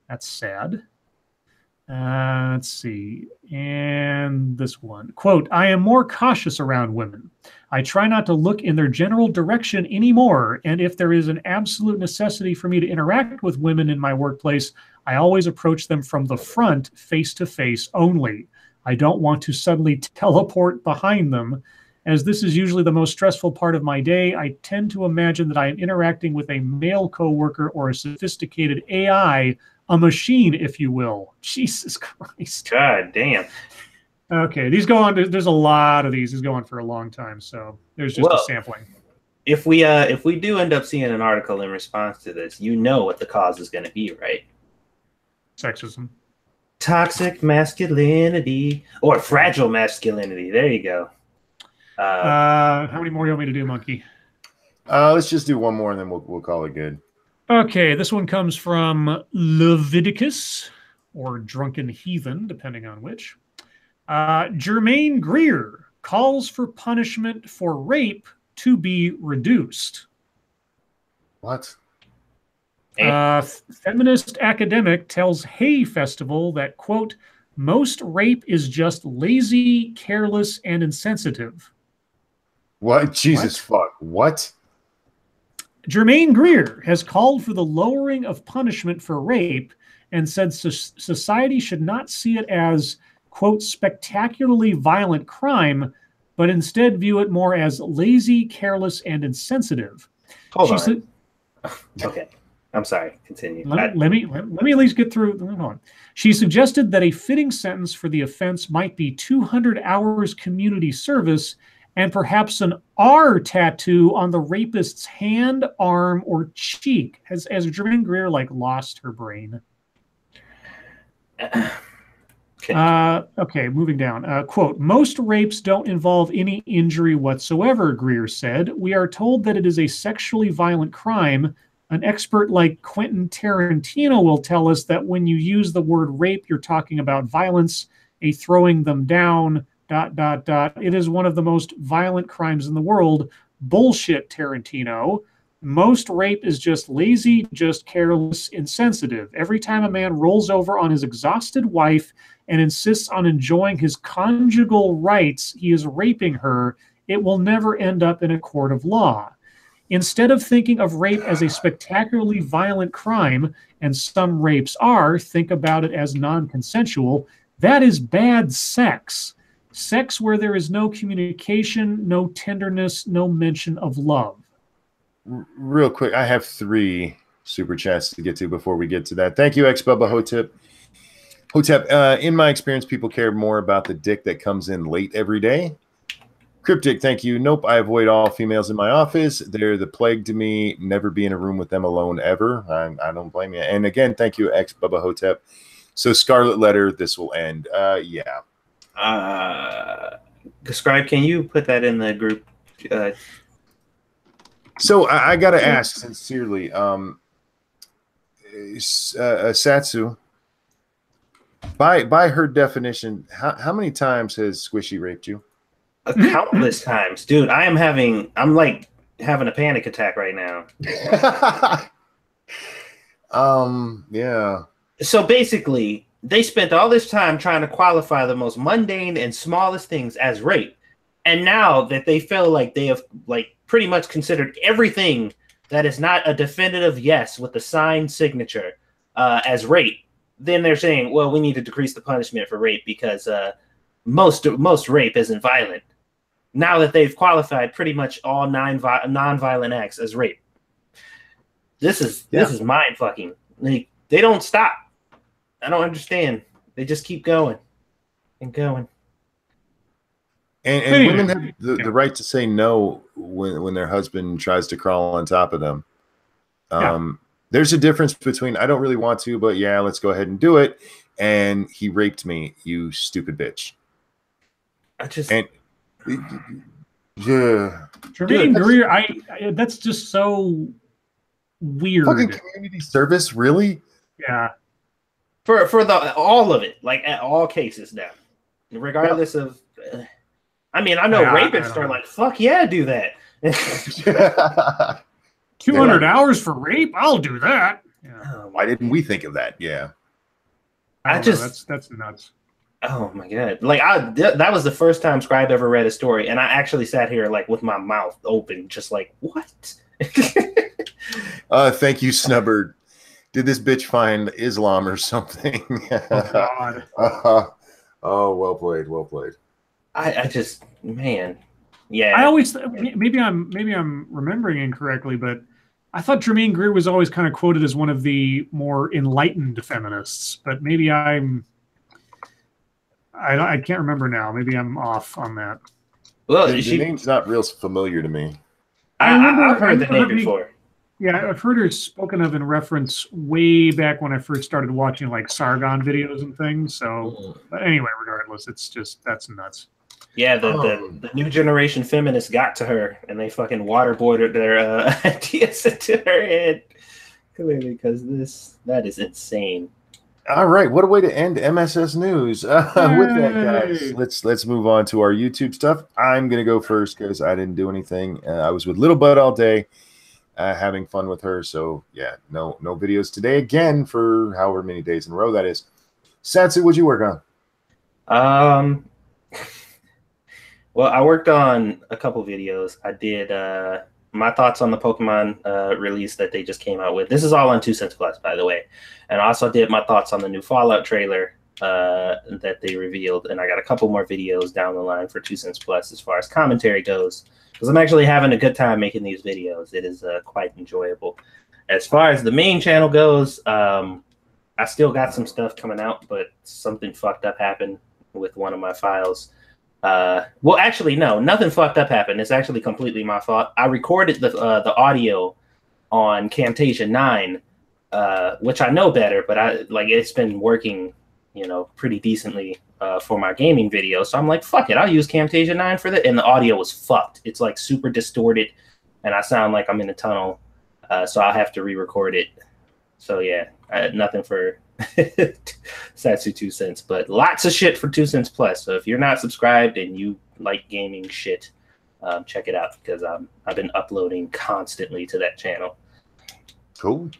That's sad. Let's see. And this one. Quote, I am more cautious around women. I try not to look in their general direction anymore. And if there is an absolute necessity for me to interact with women in my workplace, I always approach them from the front, face to face only. I don't want to suddenly teleport behind them. As this is usually the most stressful part of my day, I tend to imagine that I am interacting with a male coworker or a sophisticated AI, a machine, if you will. Jesus Christ. God damn. Okay, these go on. There's a lot of these. These go on for a long time, so there's just a sampling. If we do end up seeing an article in response to this, you know what the cause is going to be, right? Sexism. Toxic masculinity or fragile masculinity. There you go. How many more do you want me to do, Monkey? Let's just do one more and then we'll call it good. Okay, this one comes from Leviticus, or Drunken Heathen, depending on which. Jermaine Greer calls for punishment for rape to be reduced. What? Feminist academic tells Hay Festival that, quote, most rape is just lazy, careless, and insensitive. What? Jesus fuck. What? Jermaine Greer has called for the lowering of punishment for rape and said society should not see it as, quote, spectacularly violent crime, but instead view it more as lazy, careless, and insensitive. Hold on. Okay. I'm sorry. Continue. Let me at least get through. Hold on. She suggested that a fitting sentence for the offense might be 200 hours community service and perhaps an R tattoo on the rapist's hand, arm, or cheek. Has Jermaine Greer lost her brain? Okay, moving down. Quote, most rapes don't involve any injury whatsoever, Greer said. We are told that it is a sexually violent crime. An expert like Quentin Tarantino will tell us that when you use the word rape, you're talking about violence, a throwing them down, ... It is one of the most violent crimes in the world. Bullshit, Tarantino. Most rape is just lazy, just careless, insensitive. Every time a man rolls over on his exhausted wife and insists on enjoying his conjugal rights, he is raping her. It will never end up in a court of law. Instead of thinking of rape as a spectacularly violent crime, and some rapes are, think about it as non-consensual. That is bad sex. Sex where there is no communication, no tenderness, no mention of love. Real quick, I have 3 super chats to get to before we get to that. Thank you, Bubba Hotep. In my experience, people care more about the dick that comes in late every day. Cryptic, thank you. Nope, I avoid all females in my office. They're the plague to me. Never be in a room with them alone ever. I don't blame you. And again, thank you, Bubba Hotep. So Scarlet Letter, this will end. Yeah. Scribe, can you put that in the group? So I got to ask sincerely, Satsu, by her definition, how many times has Squishy raped you? Countless times, dude. I'm having a panic attack right now. Yeah. So basically, they spent all this time trying to qualify the most mundane and smallest things as rape. And now that they feel like they have pretty much considered everything that is not a definitive yes with the signed signature as rape, then they're saying, well, we need to decrease the punishment for rape because most rape isn't violent. Now that they've qualified pretty much all non-violent acts as rape. This is mind fucking. They don't stop. I don't understand. They just keep going and going. And women have the right to say no when their husband tries to crawl on top of them. There's a difference between I don't really want to, but yeah, let's go ahead and do it. And he raped me, you stupid bitch. Jermaine Greer, that's just so weird. Fucking community service, really? Yeah. For all of it, at all cases now, regardless of. I mean, I know rapists are like, fuck yeah, do that. 200 hours for rape? I'll do that. Yeah. Why didn't we think of that? Yeah. That's nuts. Oh my god! That was the first time Scribe ever read a story, and I actually sat here with my mouth open, just what? Thank you, Snubbard. Did this bitch find Islam or something? Oh God! Oh, well played, well played. I just, man, yeah. I always maybe I'm remembering incorrectly, but I thought Jermaine Greer was always kind of quoted as one of the more enlightened feminists, but maybe I can't remember now. Maybe I'm off on that. Well, the name's not real familiar to me. I've heard the name before. Yeah, I've heard her spoken of in reference way back when I first started watching Sargon videos and things. So, but anyway, regardless, that's nuts. Yeah, the new generation feminists got to her, and they fucking waterboarded their ideas into her head. Clearly, because that is insane. All right, what a way to end MSS News. With that, guys, let's move on to our YouTube stuff. I'm gonna go first because I didn't do anything. I was with Little Bud all day, having fun with her. So yeah, no videos today again for however many days in a row that is. Satsu, what'd you work on? Well, I worked on a couple videos. I did my thoughts on the Pokemon release that they just came out with. This is all on 2 Cents Plus, by the way. And I also did my thoughts on the new Fallout trailer. that they revealed, and I got a couple more videos down the line for 2 Cents Plus as far as commentary goes, because I'm actually having a good time making these videos. It is quite enjoyable. As far as the main channel goes, I still got some stuff coming out, but something fucked up happened with one of my files. Well, actually, no, nothing fucked up happened. It's actually completely my fault. I recorded the audio on Camtasia 9, which I know better, but it's been working, pretty decently for my gaming video. So I'm like, fuck it, I'll use Camtasia 9 for that. And the audio was fucked. It's like super distorted, and I sound like I'm in a tunnel. So I'll have to re-record it. So yeah, nothing for Satsu 2 Cents, but lots of shit for 2 Cents Plus. So if you're not subscribed and you like gaming shit, check it out, because I've been uploading constantly to that channel. Cool.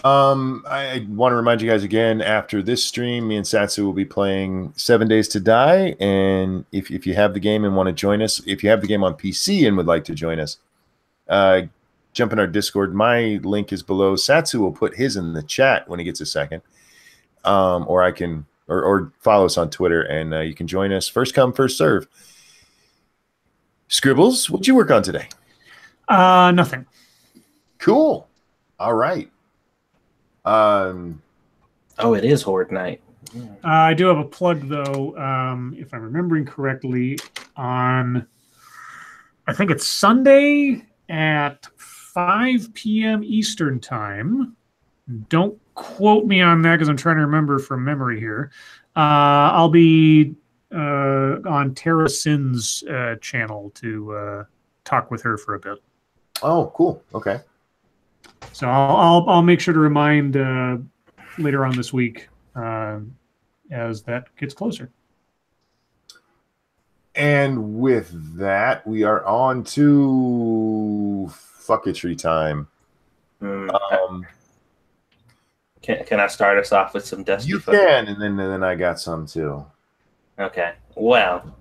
I want to remind you guys again, after this stream, me and Satsu will be playing 7 Days to Die. And if you have the game and want to join us, if you have the game on PC and would like to join us, jump in our Discord. My link is below. Satsu will put his in the chat when he gets a second. Or I can, or follow us on Twitter, and you can join us. First come, first serve. Scribbles, what'd you work on today? Nothing. Cool. All right. Oh, it is Horde Night. I do have a plug, though, if I'm remembering correctly, on, I think it's Sunday at 5 p.m. Eastern Time. Don't quote me on that, because I'm trying to remember from memory here. I'll be on Tara Sin's channel to talk with her for a bit. Oh, cool. Okay. So I'll make sure to remind later on this week as that gets closer. And with that, we are on to fucketry time. Can I start us off with some Dusty? You can, and then I got some too. Okay. Well,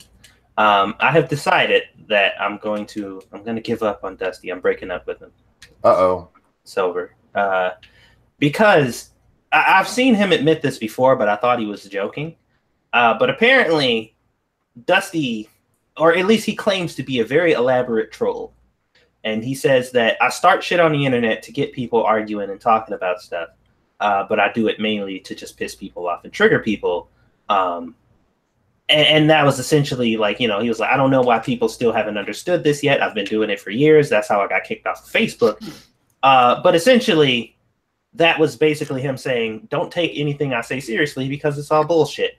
I have decided that I'm going to give up on Dusty. I'm breaking up with him. Uh-oh. It's over. Because I've seen him admit this before, but I thought he was joking. But apparently, Dusty, or at least he claims to be a very elaborate troll. And he says that I start shit on the internet to get people arguing and talking about stuff. But I do it mainly to just piss people off and trigger people. And that was essentially like, he was like, I don't know why people still haven't understood this yet. I've been doing it for years. That's how I got kicked off of Facebook. But essentially, that was basically him saying, don't take anything I say seriously because it's all bullshit.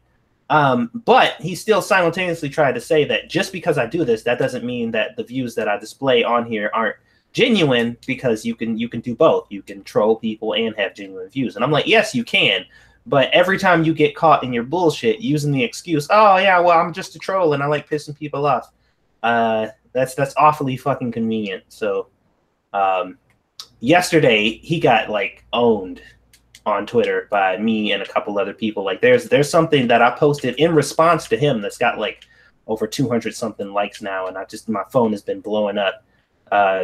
But he still simultaneously tried to say that just because I do this, that doesn't mean that the views that I display on here aren't genuine, because you can do both. You can troll people and have genuine views. And I'm like, yes, you can. But every time you get caught in your bullshit using the excuse, oh yeah, well, I'm just a troll and I like pissing people off. That's awfully fucking convenient. So yesterday he got like owned on Twitter by me and a couple other people. Like there's something that I posted in response to him that's got like over 200 something likes now, and my phone has been blowing up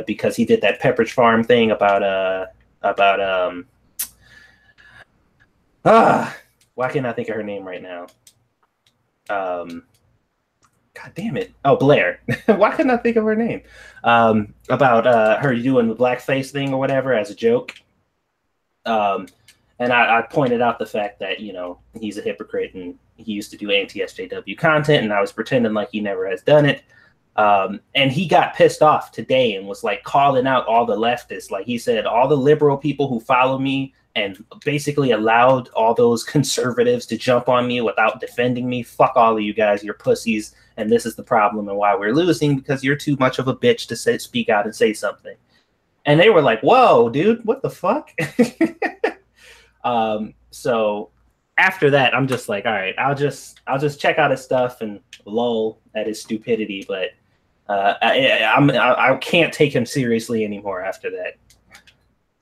because he did that Pepperidge Farm thing about why can't I think of her name right now? God damn it. Oh, Blair. Why couldn't I think of her name? About her doing the blackface thing or whatever as a joke. And I pointed out the fact that, he's a hypocrite and he used to do anti-SJW content, and I was pretending like he never has done it. And he got pissed off today and was like calling out all the leftists. Like he said, all the liberal people who follow me, and basically allowed all those conservatives to jump on me without defending me. Fuck all of you guys, you're pussies, and this is the problem and why we're losing, because you're too much of a bitch to speak out and say something. And they were like, whoa, dude, what the fuck? So after that, I'm just like, all right, I'll just check out his stuff and lol at his stupidity, but I can't take him seriously anymore after that.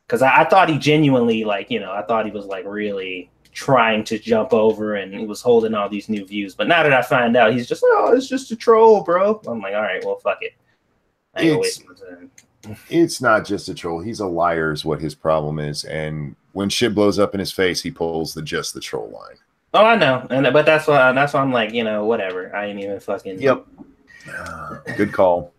Because I thought he genuinely, I thought he was really trying to jump over, and he was holding all these new views. But now that I find out, he's just, it's just a troll, bro. I'm like, all right, well, fuck it. It's not just a troll. He's a liar is what his problem is. And when shit blows up in his face, he pulls just the troll line. Oh, I know, but that's why I'm like, whatever. I ain't even fucking. Yep. Good call.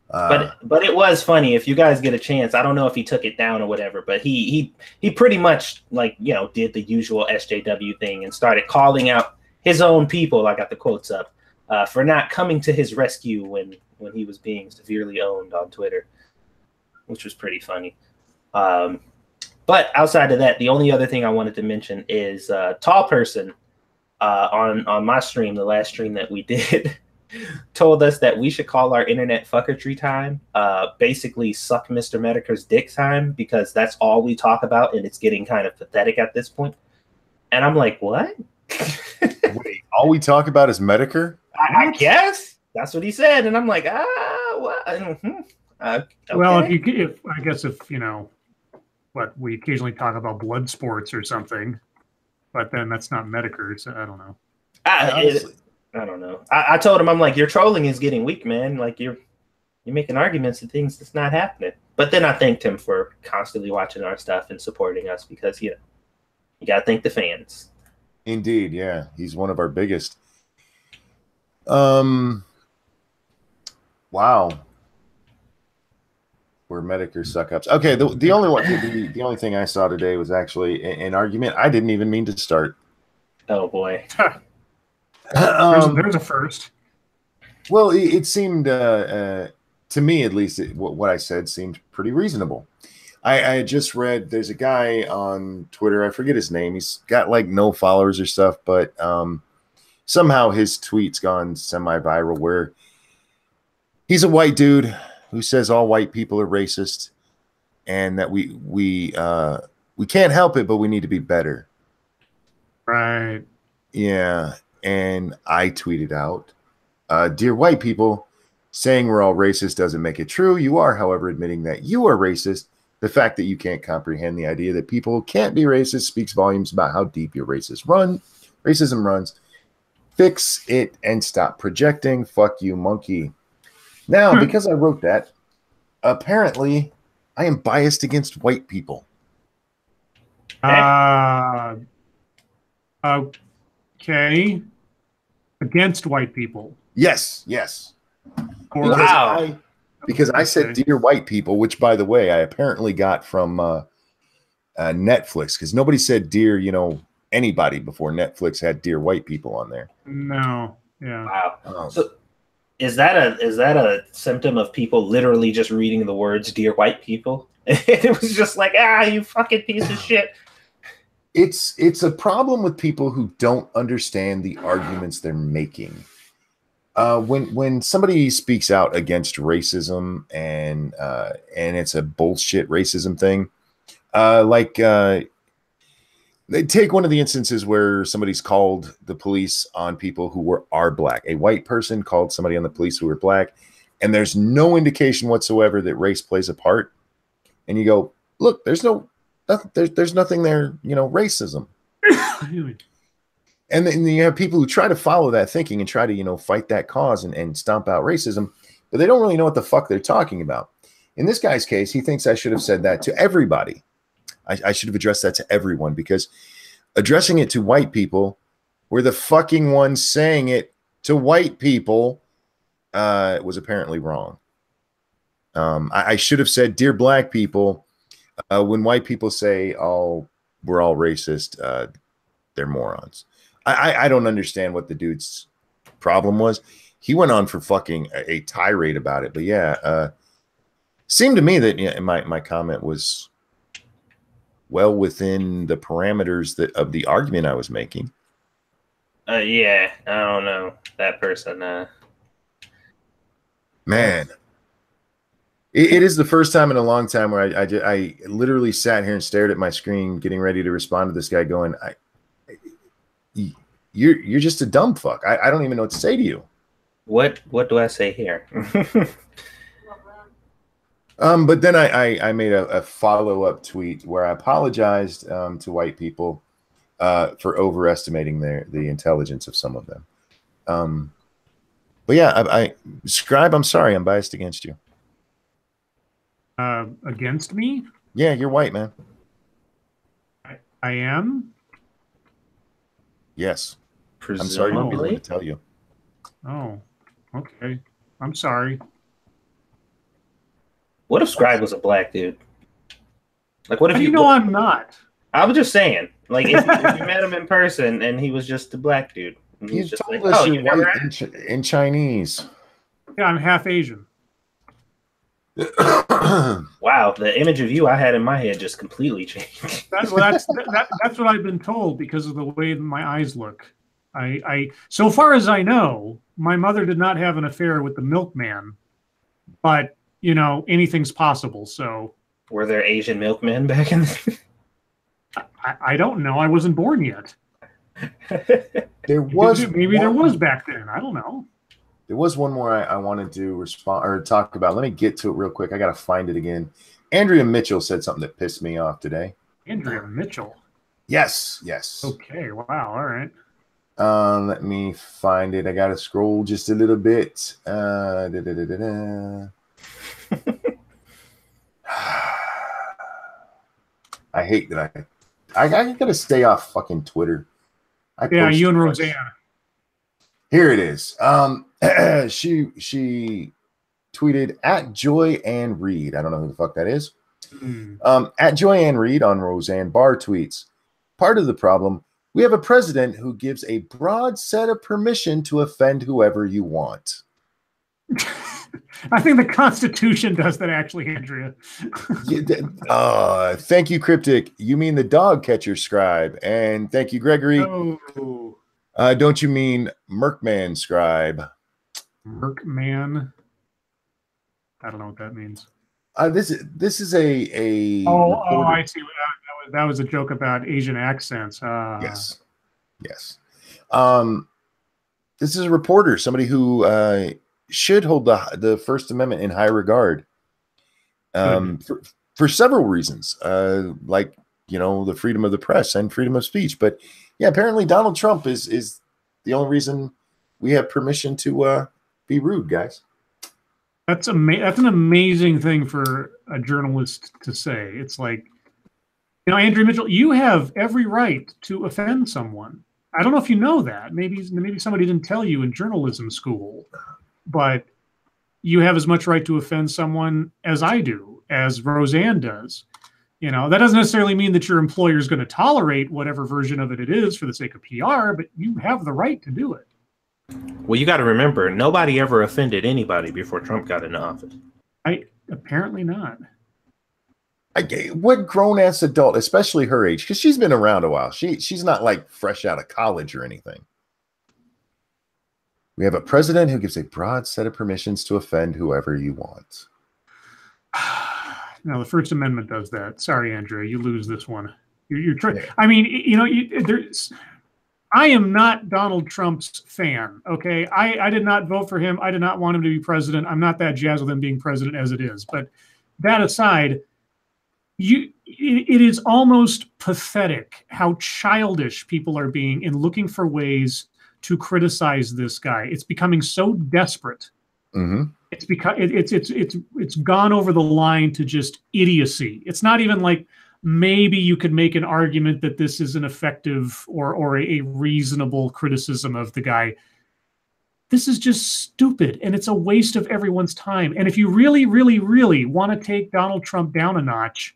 But it was funny. If you guys get a chance, I don't know if he took it down or whatever, but he pretty much like did the usual SJW thing and started calling out his own people. I got the quotes up for not coming to his rescue when he was being severely owned on Twitter, which was pretty funny. But outside of that, the only other thing I wanted to mention is Tall Person on my stream, the last stream that we did. Told us that we should call our internet fuckery time basically suck Mr. Medicare's dick time, because that's all we talk about and it's getting kind of pathetic at this point. And I'm like, what? Wait, all we talk about is Medicare? I guess that's what he said. And I'm like, what? Okay. Well, if what we occasionally talk about blood sports or something, but then that's not Medicare, so I don't know. I don't know. I told him, I'm like, your trolling is getting weak, man. Like you're making arguments and things that's not happening. But then I thanked him for constantly watching our stuff and supporting us, because you gotta thank the fans. Indeed, yeah. He's one of our biggest. Wow. We're Medicare suck-ups. Okay, the only thing I saw today was actually an argument I didn't even mean to start. Oh boy. There's a first. Well, it seemed to me, at least, what I said seemed pretty reasonable. I just read there's a guy on Twitter, I forget his name. He's got like no followers or stuff, but somehow his tweet's gone semi-viral, where he's a white dude who says all white people are racist and that we can't help it, but we need to be better. Right. Yeah. And I tweeted out, dear white people, saying we're all racist doesn't make it true. You are, however, admitting that you are racist. The fact that you can't comprehend the idea that people can't be racist speaks volumes about how deep your racism runs. Fix it and stop projecting. Fuck you, monkey. Now, because I wrote that, apparently I am biased against white people. Okay. Against white people. Yes. Wow. Because I said dear white people, which, by the way, I apparently got from Netflix, because nobody said dear, anybody before Netflix had dear white people on there. No. Yeah. Wow. So is that a symptom of people literally just reading the words dear white people? It was just like, you fucking piece of shit. It's a problem with people who don't understand the arguments they're making. When somebody speaks out against racism and it's a bullshit racism thing, they take one of the instances where somebody's called the police on people who are black. A white person called somebody on the police who were black, and there's no indication whatsoever that race plays a part. And you go, look, there's nothing there, racism. And then you have people who try to follow that thinking and try to, fight that cause and stomp out racism, but they don't really know what the fuck they're talking about. In this guy's case, he thinks I should have said that to everybody. I should have addressed that to everyone, because addressing it to white people, we're the fucking ones saying it to white people, was apparently wrong. I should have said, dear black people, when white people say, oh, we're all racist, they're morons. I don't understand what the dude's problem was. He went on for fucking a tirade about it. But yeah, seemed to me that my comment was well within the parameters of the argument I was making. Yeah, I don't know. That person, man. It is the first time in a long time where I literally sat here and stared at my screen, getting ready to respond to this guy going, you're just a dumb fuck. I don't even know what to say to you. What do I say here? But then I made a follow-up tweet where I apologized to white people for overestimating the intelligence of some of them. But yeah, Scribe, I'm sorry, I'm biased against you. Against me? Yeah, you're white, man. I am. Yes. I'm sorry to be the one to Presumably. tell you. Oh, okay. I'm sorry. What if Scribe was a black dude? Like, what if How do you you? know I'm not? I was just saying, like, if you met him in person and he was just a black dude, and You he's just told like, us "Oh, you're you never white in Chinese. Yeah, I'm half Asian. Wow, the image of you I had in my head just completely changed." That's what I've been told because of the way my eyes look. So far as I know, my mother did not have an affair with the milkman, but you know, anything's possible. So Were there Asian milkmen back in the I don't know. I wasn't born yet. There was maybe there was back then. I don't know. There was one more I wanted to respond or talk about. Let me get to it real quick. I got to find it again. Andrea Mitchell said something that pissed me off today. Andrea Mitchell. Yes. Okay. Wow. All right. Let me find it. I got to scroll just a little bit. I hate that I got to stay off fucking Twitter. Yeah, you and Roseanne. Here it is. She tweeted at Joy Ann Reed. I don't know who the fuck that is. At Joy Ann Reed on Roseanne Barr tweets, part of the problem, we have a president who gives a broad set of permission to offend whoever you want. I think the Constitution does that actually, Andrea. Thank you, Cryptic. You mean the dog catcher Scribe. And thank you, Gregory. Oh. Don't you mean Merkman Scribe? Merkman? I don't know what that means. This is a Oh, I see. That was a joke about Asian accents. Yes. This is a reporter, somebody who should hold the First Amendment in high regard for several reasons, like, you know, the freedom of the press and freedom of speech. But yeah, apparently Donald Trump is the only reason we have permission to be rude, guys. That's an amazing thing for a journalist to say. It's like, you know, Andrea Mitchell, you have every right to offend someone. I don't know if you know that. Maybe somebody didn't tell you in journalism school, but you have as much right to offend someone as I do, as Roseanne does. You know, that doesn't necessarily mean that your employer is going to tolerate whatever version of it is for the sake of PR, but you have the right to do it. Well, you got to remember, nobody ever offended anybody before Trump got into office. Apparently not. What grown-ass adult, especially her age, because she's been around a while. She's not like fresh out of college or anything. We have a president who gives a broad set of permissions to offend whoever you want. No, the First Amendment does that. Sorry, Andrea, you lose this one. You're trying. I mean, you know, I am not Donald Trump's fan. Okay, I did not vote for him. I did not want him to be president. I'm not that jazzed with him being president as it is. But that aside, it is almost pathetic how childish people are being in looking for ways to criticize this guy. It's becoming so desperate. Mm-hmm. It's because it's gone over the line to just idiocy. It's not even like maybe you could make an argument that this is an effective or a reasonable criticism of the guy. This is just stupid, and it's a waste of everyone's time. And if you really, really, really want to take Donald Trump down a notch,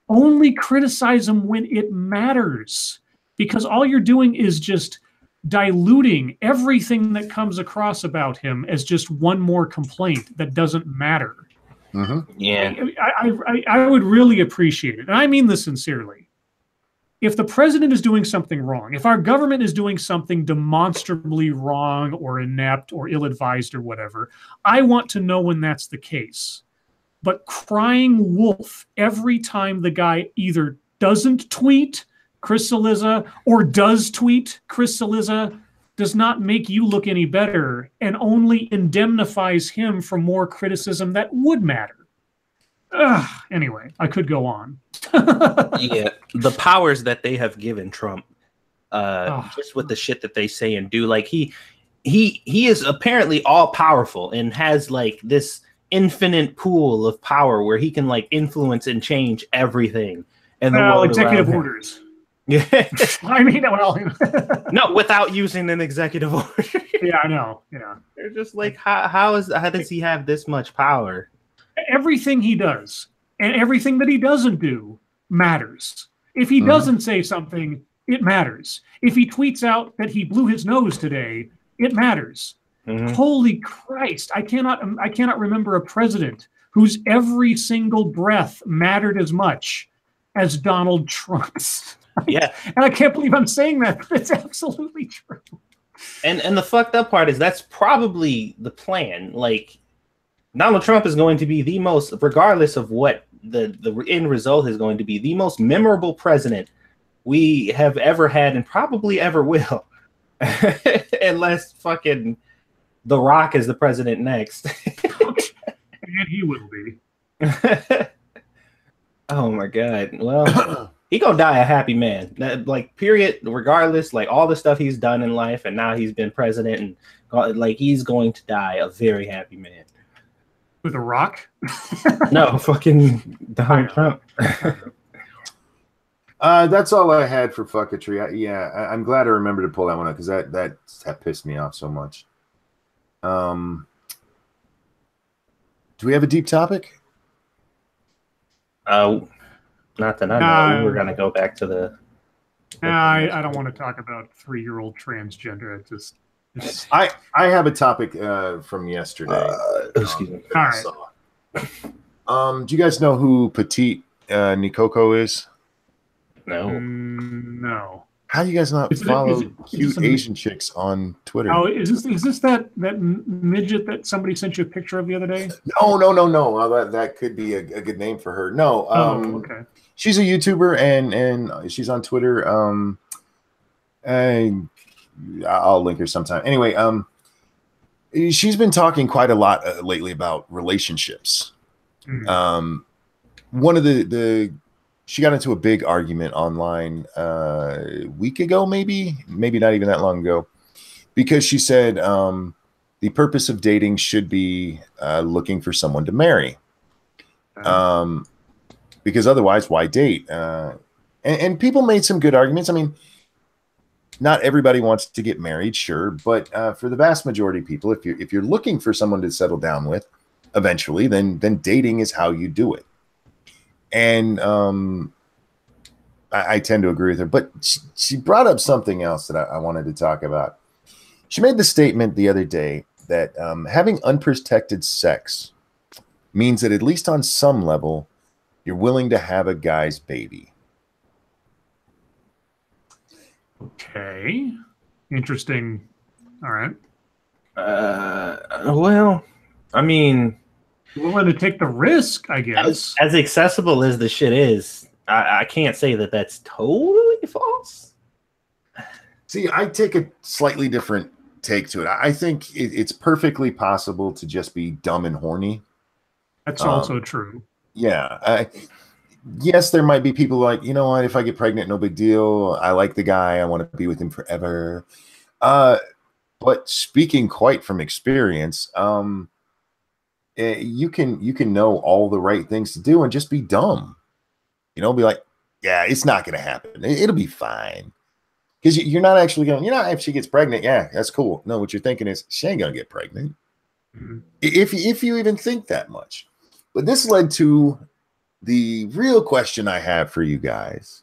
only criticize him when it matters, because all you're doing is just diluting everything that comes across about him as just one more complaint that doesn't matter. Mm-hmm. Yeah, I would really appreciate it, and I mean this sincerely. If the president is doing something wrong, if our government is doing something demonstrably wrong or inept or ill-advised or whatever, I want to know when that's the case. But crying wolf every time the guy either doesn't tweet Chris Cillizza or does tweet Chris Cillizza does not make you look any better and only indemnifies him from more criticism that would matter. Anyway, I could go on. Yeah, the powers that they have given Trump, just with the shit that they say and do, like he is apparently all powerful and has like this infinite pool of power where he can like influence and change everything. And the world executive orders. Yeah. I mean, well, No, without using an executive order. yeah, I know. Yeah, They're just like, how does he have this much power? everything he does and everything that he doesn't do matters. If he doesn't say something, it matters. If he tweets out that he blew his nose today, it matters. Holy Christ! I cannot remember a president whose every single breath mattered as much as Donald Trump's. Yeah, and I can't believe I'm saying that, but it's absolutely true. And the fucked up part is that's probably the plan. Like, Donald Trump is going to be the most, regardless of what the end result is going to be, the most memorable president we have ever had and probably ever will. Unless fucking The Rock is the president next. And he will be. Oh my God. Well, he gonna die a happy man. Like, period, regardless, like all the stuff he's done in life, and now he's been president, and like he's going to die a very happy man. With a rock? No, fucking Donald Trump. That's all I had for fucketry. I'm glad I remembered to pull that one up because that pissed me off so much. Do we have a deep topic? Not that I know. We were gonna go back to the. I don't want to talk about 3-year-old transgender. I have a topic from yesterday. Excuse me. All right. Do you guys know who Petite Nikoko is? No. No. How do you guys not follow cute Asian chicks on Twitter? Oh, is this that midget that somebody sent you a picture of the other day? No. That could be a good name for her. No. Okay. She's a YouTuber and she's on Twitter. And I'll link her sometime. Anyway, she's been talking quite a lot lately about relationships. One of she got into a big argument online a week ago, maybe not even that long ago, because she said the purpose of dating should be looking for someone to marry. Because otherwise, why date? And people made some good arguments. I mean, not everybody wants to get married, sure, but for the vast majority of people, if you're looking for someone to settle down with eventually, then dating is how you do it. And I tend to agree with her, but she brought up something else that I wanted to talk about. She made the statement the other day that having unprotected sex means that at least on some level, you're willing to have a guy's baby. Okay. Interesting. All right. Well, I mean, willing to take the risk, I guess. As accessible as the shit is, I can't say that that's totally false. See, I take a slightly different take to it. I think it's perfectly possible to just be dumb and horny. That's also true. Yeah. Yes, there might be people like, you know what, if I get pregnant, no big deal. I like the guy. I want to be with him forever. But speaking quite from experience, you can know all the right things to do and just be dumb. You know, be like, yeah, it's not going to happen. It'll be fine. Because you're not actually going, if she gets pregnant, yeah, that's cool. No, what you're thinking is she ain't going to get pregnant. If you even think that much. But this led to the real question I have for you guys.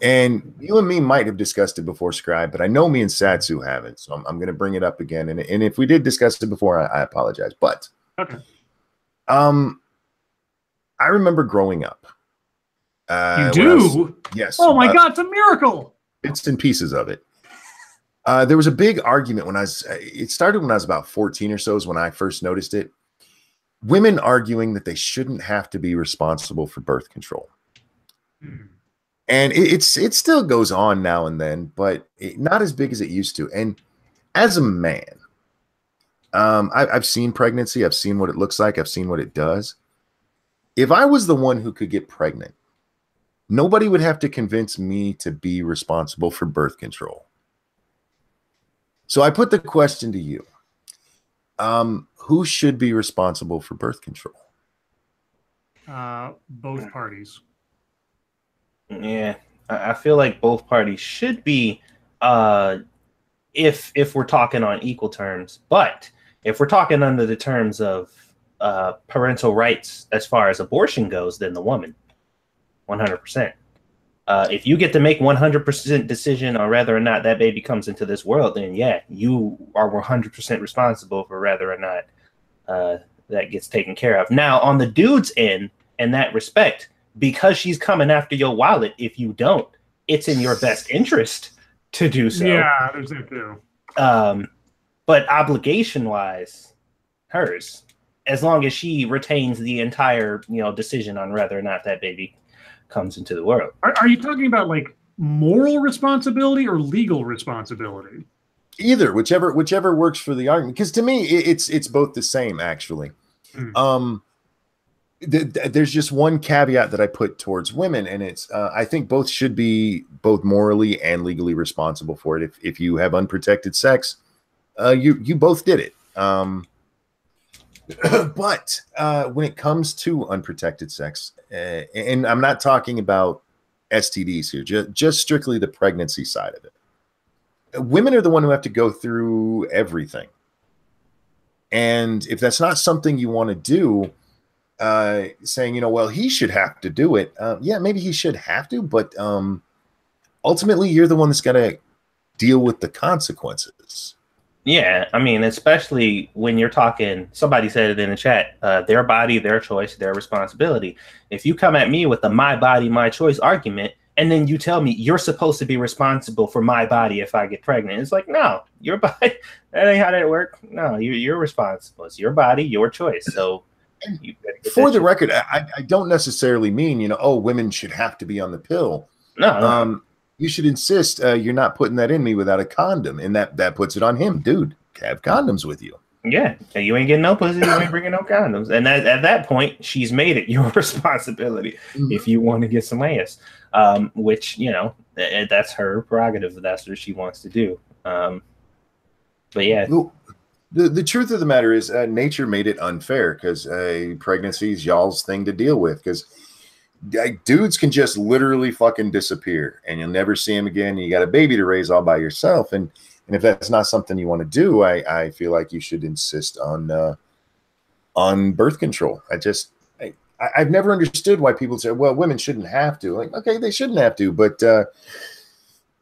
And you and me might have discussed it before, Scribe, but I know me and Satsu haven't. So I'm going to bring it up again. And if we did discuss it before, I apologize. But I remember growing up. You do? Yes. Oh my God, it's a miracle. Bits and pieces of it. There was a big argument when it started when I was about 14 or so is when I first noticed it. Women arguing that they shouldn't have to be responsible for birth control. And it still goes on now and then, but not as big as it used to. And as a man, I've seen pregnancy. I've seen what it looks like. I've seen what it does. If I was the one who could get pregnant, nobody would have to convince me to be responsible for birth control. So I put the question to you. Who should be responsible for birth control? Both parties. Yeah. I feel like both parties should be, if we're talking on equal terms. But if we're talking under the terms of parental rights as far as abortion goes, then the woman, 100%. If you get to make 100% decision on whether or not that baby comes into this world, then yeah, you are 100% responsible for whether or not that gets taken care of. Now, on the dude's end, in that respect, because she's coming after your wallet, if you don't, it's in your best interest to do so. Yeah, there's that too. But obligation-wise, hers, as long as she retains the entire, decision on whether or not that baby comes into the world. Are you talking about like moral responsibility or legal responsibility? Either, whichever works for the argument. Because to me, it's both the same, actually. There's just one caveat that I put towards women, and it's I think both should be both morally and legally responsible for it. If you have unprotected sex, you both did it. But when it comes to unprotected sex, and I'm not talking about STDs here, just strictly the pregnancy side of it. Women are the one who have to go through everything. And if that's not something you want to do, saying, well, he should have to do it. Yeah, maybe he should have to, but ultimately you're the one that's got to deal with the consequences. Yeah, I mean, especially when you're talking, somebody said it in the chat, their body, their choice, their responsibility. If you come at me with the my body, my choice argument, and then you tell me you're supposed to be responsible for my body if I get pregnant, it's like, no, your body, that ain't how that works. No, you're responsible. It's your body, your choice. So for the record, I don't necessarily mean, women should have to be on the pill. No. You should insist you're not putting that in me without a condom, and that puts it on him, dude. Have condoms with you. Yeah, you ain't getting no pussy, you ain't bringing no condoms, and at that point, she's made it your responsibility if you want to get some ass, which that's her prerogative. That's what she wants to do. But yeah, the truth of the matter is, nature made it unfair because pregnancy is y'all's thing to deal with because. Dudes can just literally fucking disappear and you'll never see him again. You got a baby to raise all by yourself. And if that's not something you want to do, I feel like you should insist on birth control. I've never understood why people say, well, women shouldn't have to. Like, okay, they shouldn't have to, but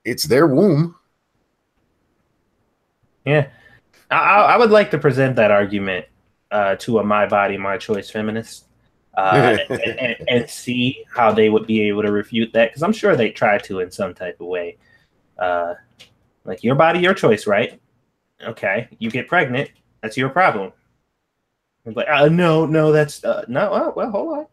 it's their womb. Yeah. I would like to present that argument to a my body, my choice feminist. And see how they would be able to refute that, because I'm sure they try to in some type of way. Like, your body, your choice, right? Okay, you get pregnant, that's your problem. Like, no, that's no. Well, hold on.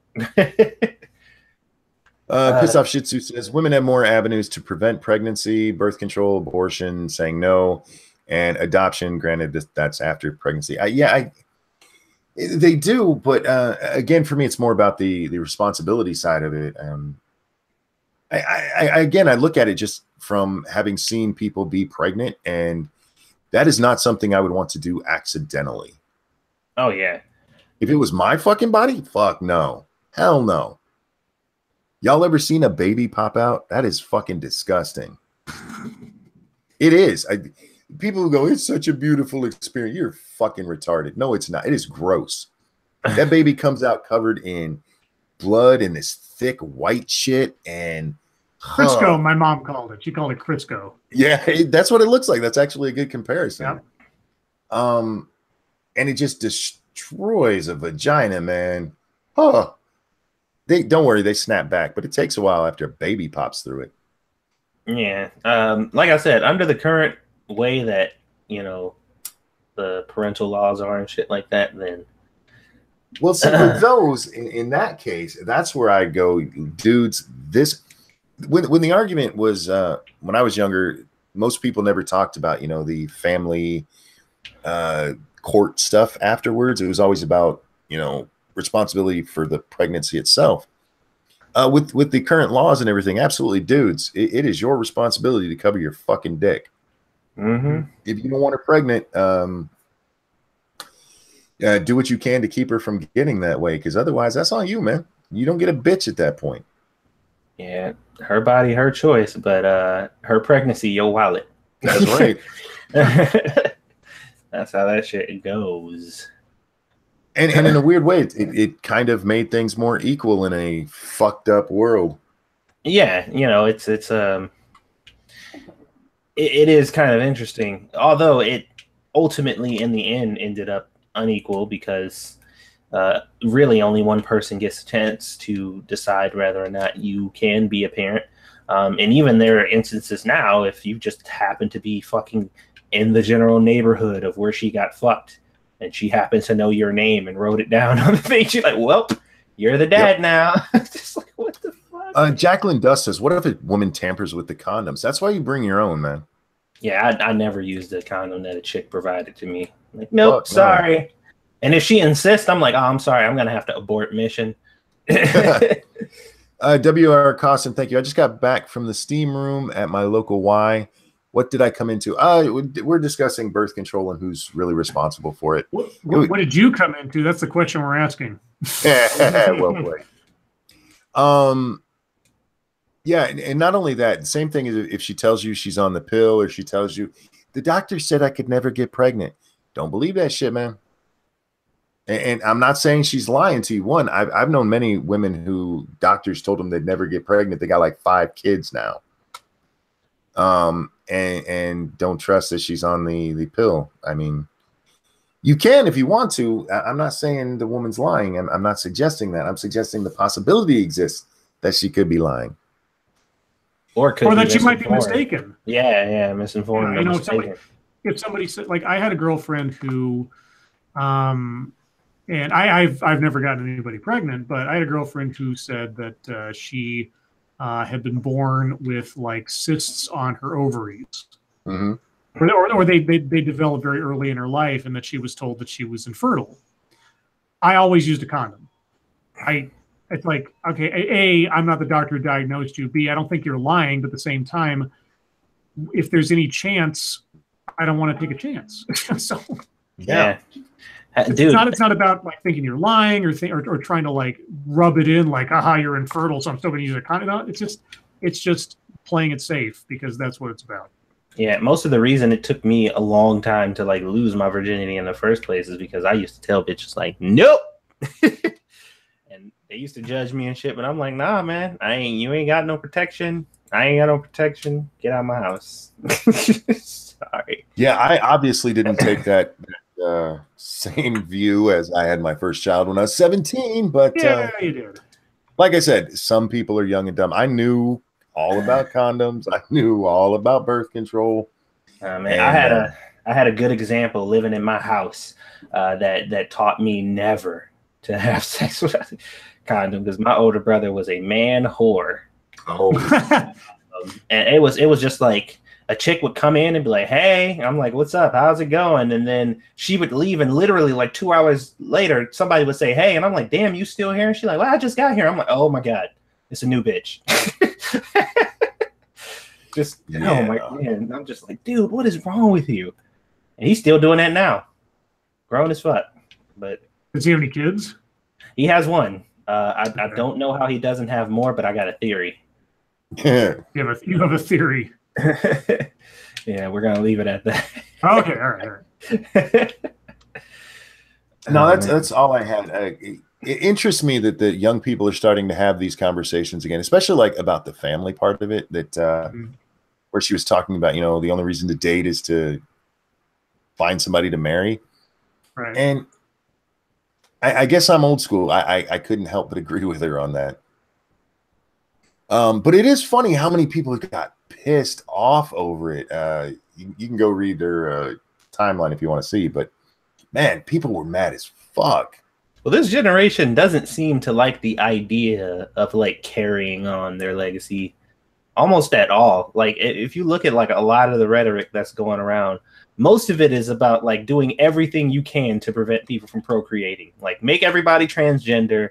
Piss Off Shih Tzu says women have more avenues to prevent pregnancy, birth control, abortion, saying no, and adoption. Granted, that's after pregnancy. They do, but again, for me, it's more about the responsibility side of it. I look at it just from having seen people be pregnant, and that is not something I would want to do accidentally. Oh yeah. If it was my fucking body, fuck no, hell no. Y'all ever seen a baby pop out? That is fucking disgusting. It is. People who go, it's such a beautiful experience. You're fucking retarded. No, it's not. It is gross. That baby comes out covered in blood and this thick white shit. And Crisco, my mom called it. She called it Crisco. Yeah, that's what it looks like. That's actually a good comparison. Yep. And it just destroys a vagina, man. Oh, don't worry, they snap back, but it takes a while after a baby pops through it. Yeah. Like I said, under the current way that the parental laws are and shit like that, then well, see, for those in that case, that's where I go, dudes. This when the argument was when I was younger, most people never talked about the family court stuff afterwards. It was always about responsibility for the pregnancy itself. With the current laws and everything, absolutely, dudes, it is your responsibility to cover your fucking dick. If you don't want her pregnant, do what you can to keep her from getting that way, because otherwise that's on you, man. You don't get a bitch at that point. Yeah, her body, her choice, but her pregnancy, your wallet. That's right. That's how that shit goes. And in a weird way, it kind of made things more equal in a fucked up world. Yeah, you know, it is kind of interesting, although it ultimately in the end ended up unequal because really only one person gets a chance to decide whether or not you can be a parent. And even there are instances now, if you just happen to be fucking in the general neighborhood of where she got fucked and she happens to know your name and wrote it down on the thing, she's like, well, you're the dad now. Just like, what the fuck? Jacqueline Dust says, what if a woman tampers with the condoms? That's why you bring your own, man. Yeah, I never used the condom that a chick provided to me. Like, nope, Fuck, sorry. no. And if she insists, I'm like, oh, I'm sorry, I'm gonna have to abort mission. WR Costin, thank you. I just got back from the steam room at my local Y. What did I come into? We're discussing birth control and who's really responsible for it. What did you come into? That's the question we're asking. Well played. Yeah, and not only that, same thing is if she tells you she's on the pill or she tells you the doctor said I could never get pregnant. Don't believe that shit, man. And I'm not saying she's lying to you. One, I've known many women who doctors told them they'd never get pregnant. They got like 5 kids now. And don't trust that she's on the pill. I mean, you can if you want to. I'm not saying the woman's lying. I'm not suggesting that. I'm suggesting the possibility exists that she could be lying. Or that you might be mistaken. Yeah, misinformed. You know, if somebody said, like, I had a girlfriend who, and I've never gotten anybody pregnant, but I had a girlfriend who said that she had been born with like cysts on her ovaries, or they developed very early in her life, and that she was told that she was infertile. I always used a condom. It's like, okay, A, I'm not the doctor who diagnosed you. B, I don't think you're lying, but at the same time, if there's any chance, I don't want to take a chance. So yeah. Dude. It's not about like thinking you're lying or trying to like rub it in like, aha, you're infertile, so I'm still going to use a condom. It's just playing it safe because that's what it's about. Yeah, most of the reason it took me a long time to like lose my virginity in the first place is because I used to tell bitches like, nope. And they used to judge me and shit, but I'm like, nah, man, you ain't got no protection. I ain't got no protection. Get out of my house. Sorry. Yeah, I obviously didn't take that same view as I had my first child when I was 17, but yeah, you did. Like I said, some people are young and dumb. I knew all about condoms. I knew all about birth control. Man, I had a good example living in my house that taught me never to have sex with a condom because my older brother was a man whore. Oh, and it was just like a chick would come in and be like, hey, I'm like, what's up? How's it going? And then she would leave, and literally like 2 hours later, somebody would say, hey, and I'm like, damn, you still here? And she's like, well, I just got here. I'm like, oh my God, it's a new bitch. Oh my man. I'm just like, dude, what is wrong with you? And he's still doing that now. Grown as fuck. But does he have any kids? He has one. I don't know how he doesn't have more, but I got a theory. Yeah. You have a theory. Yeah, we're gonna leave it at that. Okay, all right. No, that's all I had. It interests me that the young people are starting to have these conversations again, especially like about the family part of it. That where she was talking about, the only reason to date is to find somebody to marry. Right. And I guess I'm old school. I couldn't help but agree with her on that. But it is funny how many people got pissed off over it. You can go read their timeline if you want to see, but man, people were mad as fuck. Well, this generation doesn't seem to like the idea of like carrying on their legacy almost at all. Like if you look at like a lot of the rhetoric that's going around, most of it is about like doing everything you can to prevent people from procreating. Like make everybody transgender,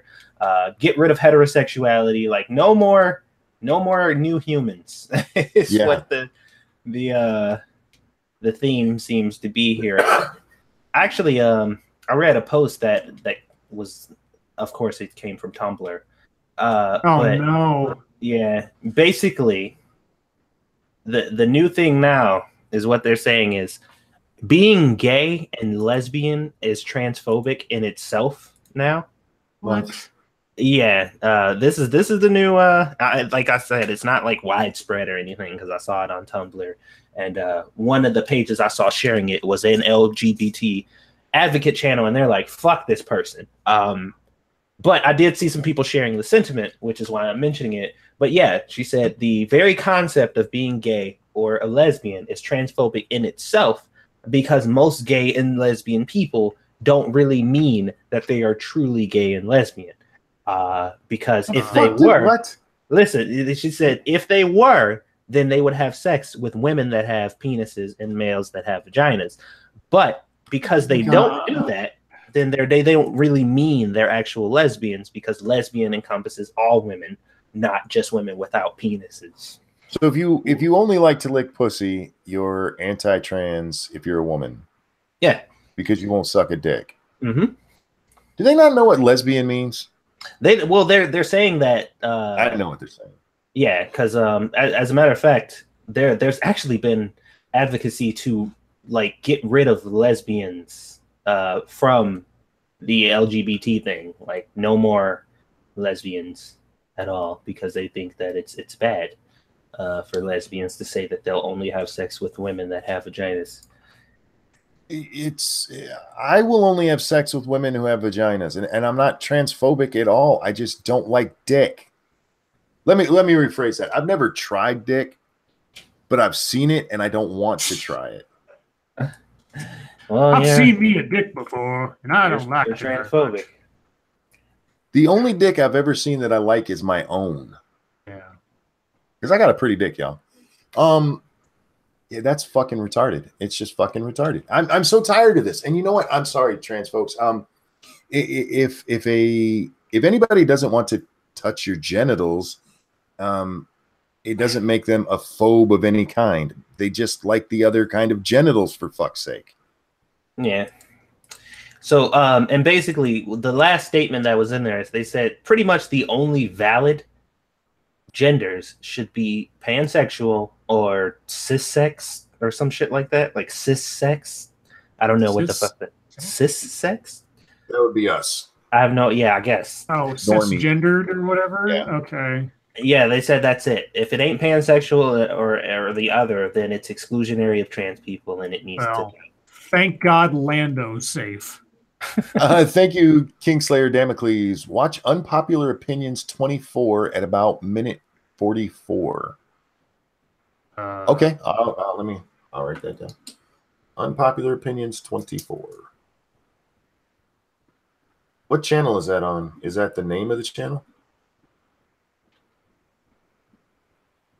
get rid of heterosexuality, like no more new humans. Is what the theme seems to be here. Actually, I read a post that was, of course, it came from Tumblr. No. Yeah, basically, the new thing now is what they're saying is being gay and lesbian is transphobic in itself now. What? Yeah, this is the new. Like I said, it's not like widespread or anything because I saw it on Tumblr, and one of the pages I saw sharing it was an LGBT advocate channel, and they're like, "Fuck this person." But I did see some people sharing the sentiment, which is why I'm mentioning it. But yeah, she said the very concept of being gay or a lesbian is transphobic in itself because most gay and lesbian people don't really mean that they are truly gay and lesbian. Because if they were, listen, she said, if they were, then they would have sex with women that have penises and males that have vaginas. But because they don't do that, then they don't really mean they're actual lesbians because lesbian encompasses all women, not just women without penises. So if you only like to lick pussy, you're anti-trans if you're a woman. Yeah. Because you won't suck a dick. Mm-hmm. Do they not know what lesbian means? They're saying that I know what they're saying. Yeah, because as a matter of fact, there's actually been advocacy to like get rid of lesbians from the LGBT thing, like no more lesbians at all, because they think that it's bad for lesbians to say that they'll only have sex with women that have vaginas. I will only have sex with women who have vaginas, and I'm not transphobic at all. I just don't like dick. Let me rephrase that. I've never tried dick, but I've seen it and I don't want to try it. Well, I've seen me a dick before, and I don't like it. Transphobic. The only dick I've ever seen that I like is my own. Yeah. Because I got a pretty dick, y'all. Yeah, that's fucking retarded. It's just fucking retarded. I'm so tired of this. And you know what? I'm sorry, trans folks. If anybody doesn't want to touch your genitals, it doesn't make them a phobe of any kind. They just like the other kind of genitals, for fuck's sake. Yeah. So, and basically, the last statement that was in there is they said pretty much the only valid genders should be pansexual or cissex or some shit like that, like cissex. I don't know what the fuck that cissex. That would be us. I have no. Yeah, I guess. Oh, cisgendered or whatever. Yeah. Okay. Yeah, they said that's it. If it ain't pansexual or the other, then it's exclusionary of trans people, and it needs to. Thank God Lando's safe. Thank you, Kingslayer Damocles. Watch Unpopular Opinions 24 at about minute 44. Okay, I'll write that down. Unpopular Opinions 24. What channel is that on? Is that the name of the channel?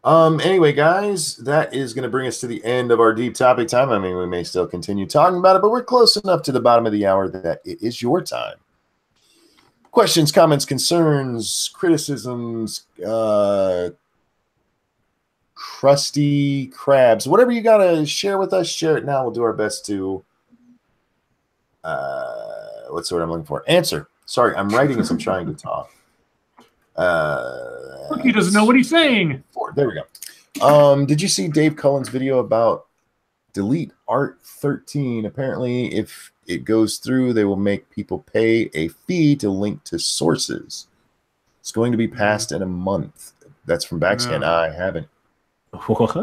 Anyway, guys, that is going to bring us to the end of our deep topic time. I mean, we may still continue talking about it, but we're close enough to the bottom of the hour that it is your time. Questions, comments, concerns, criticisms, crusty crabs, whatever you got to share with us, share it now. We'll do our best to, what's the word I'm looking for? Answer. Sorry, I'm writing as I'm trying to talk. He doesn't know what he's saying. There we go. Did you see Dave Cullen's video about delete Art 13? Apparently, if it goes through, they will make people pay a fee to link to sources. It's going to be passed in a month. That's from Backscan. No. I haven't. What?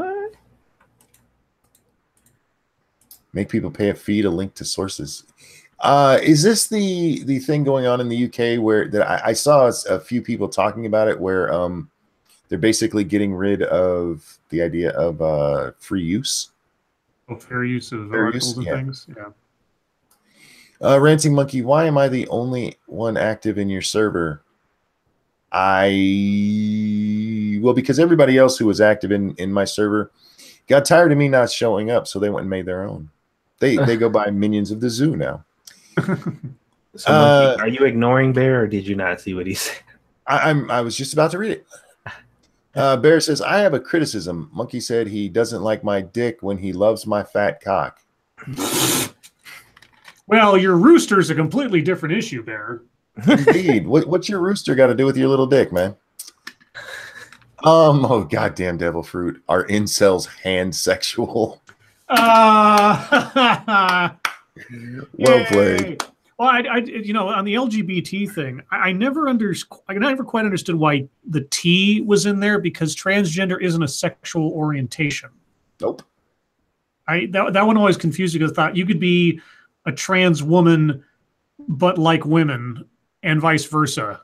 Make people pay a fee to link to sources. Is this the thing going on in the UK where that I saw a few people talking about it, where they're basically getting rid of the idea of free use? Fair use of articles and things. Yeah. Ranting Monkey, why am I the only one active in your server? Well, because everybody else who was active in my server got tired of me not showing up, so they went and made their own. They go by Minions of the Zoo now. So, Monkey, are you ignoring Bear, or did you not see what he said? I was just about to read it. Bear says, I have a criticism. Monkey said he doesn't like my dick when he loves my fat cock. Well, your rooster's a completely different issue, Bear. Indeed. What's your rooster got to do with your little dick, man? Oh goddamn devil fruit. Are incels hand sexual? Well played. Well, on the LGBT thing, I never quite understood why the T was in there, because transgender isn't a sexual orientation. Nope. That one always confused me, because I thought you could be a trans woman but like women, and vice versa.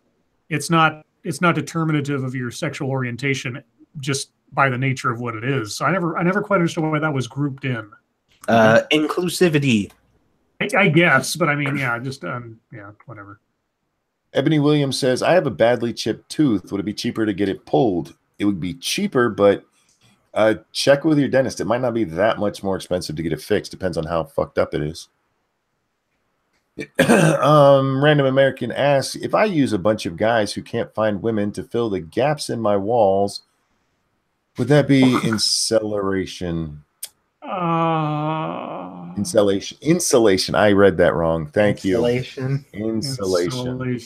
It's not determinative of your sexual orientation just by the nature of what it is. So I never quite understood why that was grouped in. Inclusivity. I guess, but I mean, yeah, just whatever. Ebony Williams says, I have a badly chipped tooth. Would it be cheaper to get it pulled? It would be cheaper, but check with your dentist. It might not be that much more expensive to get it fixed. Depends on how fucked up it is. Random American asks, if I use a bunch of guys who can't find women to fill the gaps in my walls, would that be insulation? Insulation. I read that wrong. Thank you. Insulation. You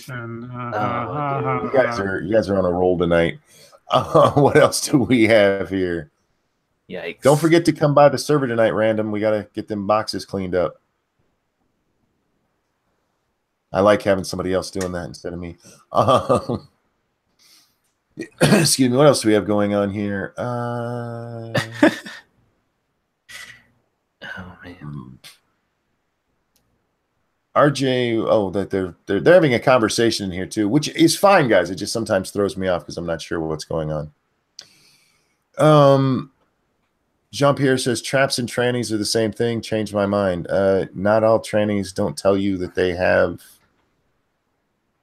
guys are on a roll tonight. What else do we have here? Yikes. Don't forget to come by the server tonight, Random. We got to get them boxes cleaned up. I like having somebody else doing that instead of me. Excuse me. What else do we have going on here? Oh man. RJ, that they're having a conversation in here too, which is fine, guys. It just sometimes throws me off because I'm not sure what's going on. Jean-Pierre says traps and trannies are the same thing. Changed my mind. Not all trannies don't tell you that they have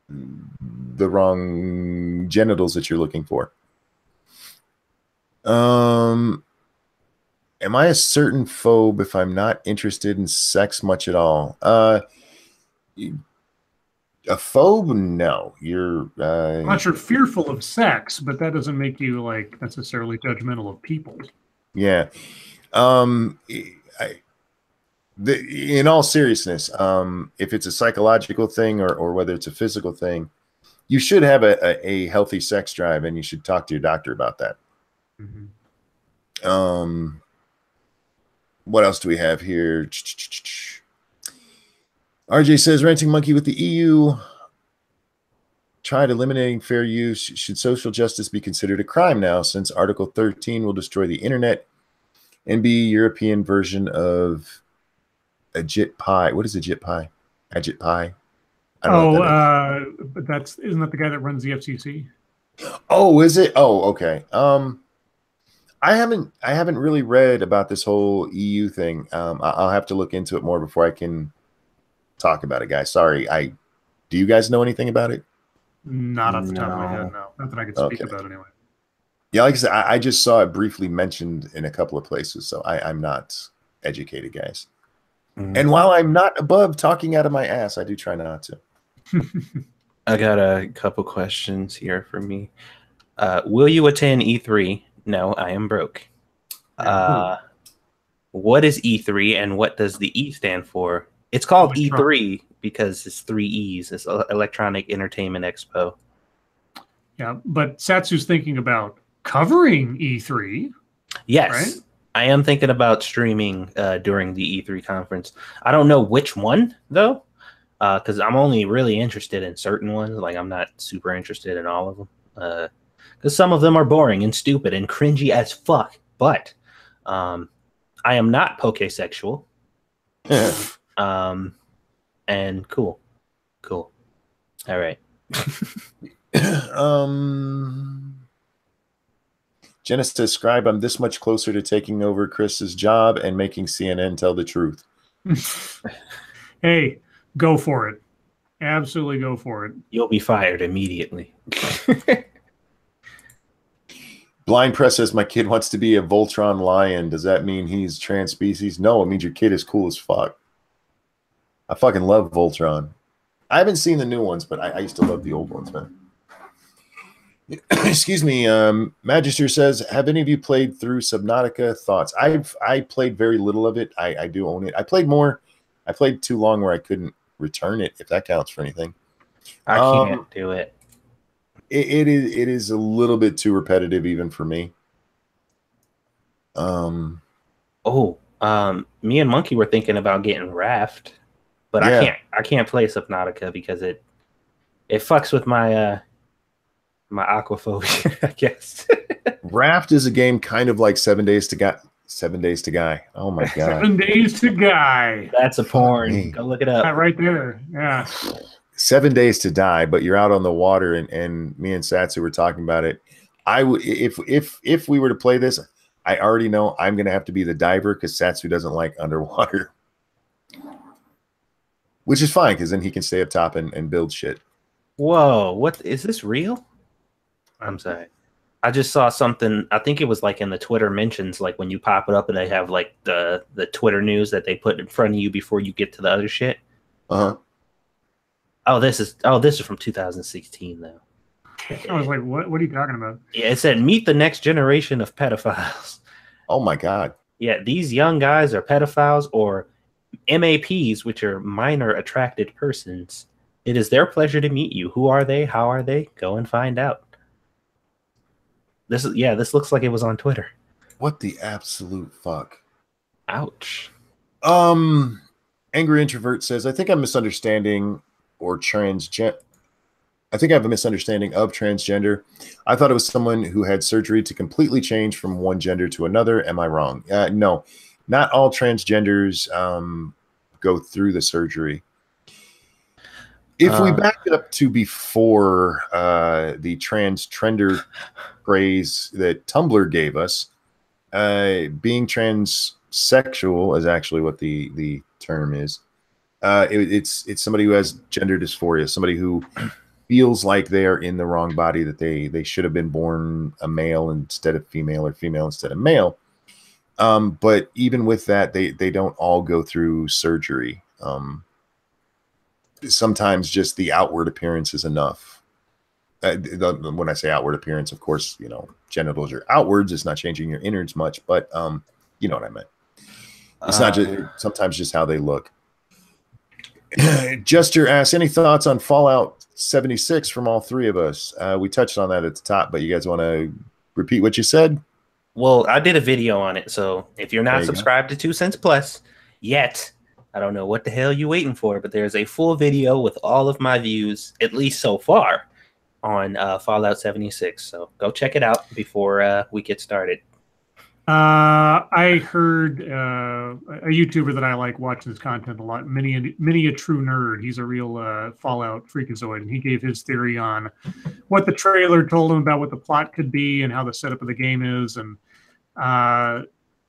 the wrong genitals that you're looking for. Am I a certain phobe if I'm not interested in sex much at all? A phobe? No. You're I'm not sure fearful of sex, but that doesn't make you like necessarily judgmental of people. Yeah. In all seriousness, if it's a psychological thing or whether it's a physical thing, you should have a healthy sex drive, and you should talk to your doctor about that. Mm-hmm. What else do we have here? RJ says, Ranting Monkey, with the EU tried eliminating fair use, should social justice be considered a crime now, since Article 13 will destroy the internet and be a European version of Ajit Pai? What is Ajit Pai? Ajit Pai? But isn't that the guy that runs the FCC? Oh, is it? Oh, okay. I haven't really read about this whole EU thing. I'll have to look into it more before I can talk about it, guys. Sorry. Do you guys know anything about it? Not off the top of my head, no. Not that I could speak about anyway. Yeah, like I said, I just saw it briefly mentioned in a couple of places, so I'm not educated, guys. And while I'm not above talking out of my ass, I do try not to. I got a couple questions here for me. Will you attend E3? No, I am broke. What is E3 and what does the E stand for? It's called E3 because it's 3 E's. It's Electronic Entertainment Expo. Yeah, but Satsu's thinking about covering E3. Yes. Right? I am thinking about streaming during the E3 conference. I don't know which one, though, because I'm only really interested in certain ones. Like, I'm not super interested in all of them. Because some of them are boring and stupid and cringy as fuck. But I am not pokesexual. And cool. All right. Genesis Scribe, I'm this much closer to taking over Chris's job and making CNN tell the truth. Hey, go for it. Absolutely go for it. You'll be fired immediately. Blind Press says, my kid wants to be a Voltron lion. Does that mean he's trans species? No, it means your kid is cool as fuck. I fucking love Voltron. I haven't seen the new ones, but I used to love the old ones, man. Excuse me. Magister says, have any of you played through Subnautica? Thoughts? I played very little of it. I do own it. I played more. I played too long where I couldn't return it, if that counts for anything. I can't do it. it is a little bit too repetitive even for me. Me and Monkey were thinking about getting Raft, but yeah. I can't play Subnautica because it fucks with my my aquaphobia, I guess. Raft is a game kind of like 7 Days to Guy. 7 Days to Guy. Oh my god. 7 Days to Guy. That's a porn. Go look it up. Right there. Yeah. 7 Days to Die, but you're out on the water, and me and Satsu were talking about it. I would if we were to play this, I already know I'm gonna have to be the diver because Satsu doesn't like underwater. Which is fine, because then he can stay up top and build shit. Whoa, what is this real? I'm sorry. I just saw something. I think it was like in the Twitter mentions, like when you pop it up and they have like the Twitter news that they put in front of you before you get to the other shit. Uh-huh. Oh, this is from 2016 though. I was like, what are you talking about? Yeah, it said meet the next generation of pedophiles. Oh my god. Yeah, these young guys are pedophiles or MAPs, which are minor attracted persons. It is their pleasure to meet you. Who are they? How are they? Go and find out. This looks like it was on Twitter. What the absolute fuck? Ouch. Angry Introvert says, I think I'm misunderstanding or transgender. I think I have a misunderstanding of transgender. I thought it was someone who had surgery to completely change from one gender to another. Am I wrong? No, not all transgenders go through the surgery. If we back it up to before the transgender phrase that Tumblr gave us, being transsexual is actually what the term is. It's somebody who has gender dysphoria, somebody who feels like they are in the wrong body, that they should have been born a male instead of female or female instead of male. But even with that, they don't all go through surgery. Sometimes just the outward appearance is enough. When I say outward appearance, of course, genitals are outwards. It's not changing your innards much, but you know what I meant. It's not just sometimes just how they look. Jester asks, any thoughts on Fallout 76 from all three of us? We touched on that at the top, but you guys want to repeat what you said? Well, I did a video on it, so if you're not subscribed to 2 Cents Plus yet, I don't know what the hell you're waiting for, but there's a full video with all of my views, at least so far, on Fallout 76. So go check it out before we get started. I heard a YouTuber that I like watching his content a lot, Many a True Nerd. He's a real Fallout freakazoid, and he gave his theory on what the trailer told him about what the plot could be and how the setup of the game is. And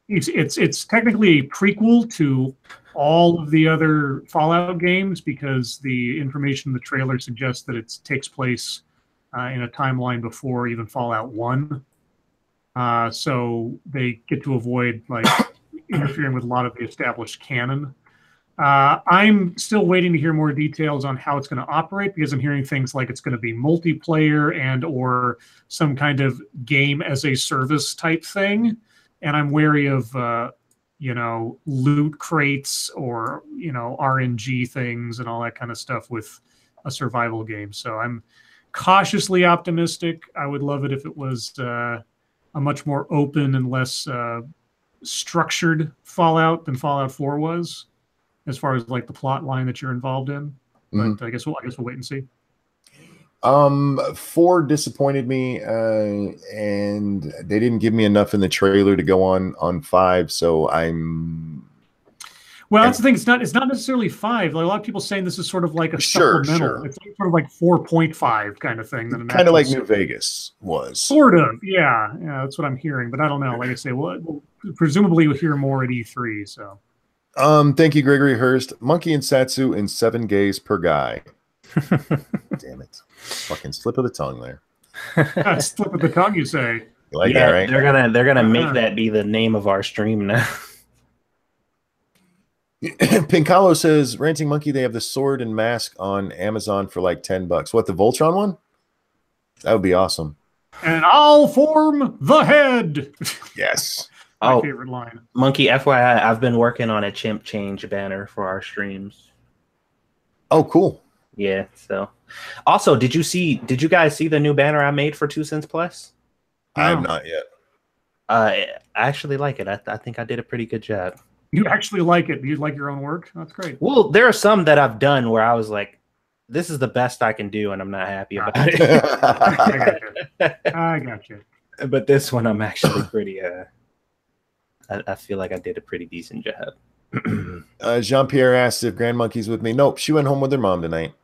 it's technically a prequel to all of the other Fallout games because the information in the trailer suggests that it takes place in a timeline before even Fallout 1. So they get to avoid like interfering with a lot of the established canon. I'm still waiting to hear more details on how it's going to operate because I'm hearing things like it's going to be multiplayer and or some kind of game as a service type thing. And I'm wary of, loot crates or, RNG things and all that kind of stuff with a survival game. So I'm cautiously optimistic. I would love it if it was a much more open and less structured Fallout than Fallout 4 was, as far as like the plot line that you're involved in. But I guess we'll wait and see. 4 disappointed me, and they didn't give me enough in the trailer to go on 5. So that's the thing. It's not necessarily 5. Like a lot of people saying this is sort of like a supplemental. Sure. It's sort of like 4.5 kind of thing. Kind of like New Vegas was. Sort of, yeah. That's what I'm hearing. But I don't know. Like I say, we'll presumably we'll hear more at E3. So, thank you, Gregory Hurst. Monkey and Satsu and 7 gays per guy. Damn it! Fucking slip of the tongue there. Slip of the tongue, you say? You like that, right? They're gonna make that be the name of our stream now. Pincalo says, Ranting Monkey, they have the sword and mask on Amazon for like $10. What, the Voltron one? That would be awesome. And I'll form the head. Yes. My favorite line. Monkey, FYI, I've been working on a chimp change banner for our streams. Oh, cool. Yeah. So, also, did you guys see the new banner I made for 2 Cents Plus? I have not yet. I actually like it. I think I did a pretty good job. You actually like it? You like your own work? That's great. Well, there are some that I've done where I was like, this is the best I can do, and I'm not happy about it. I got you. But this one, I'm actually pretty. I feel like I did a pretty decent job. Jean-Pierre asked if Grand Monkey's with me. Nope, she went home with her mom tonight.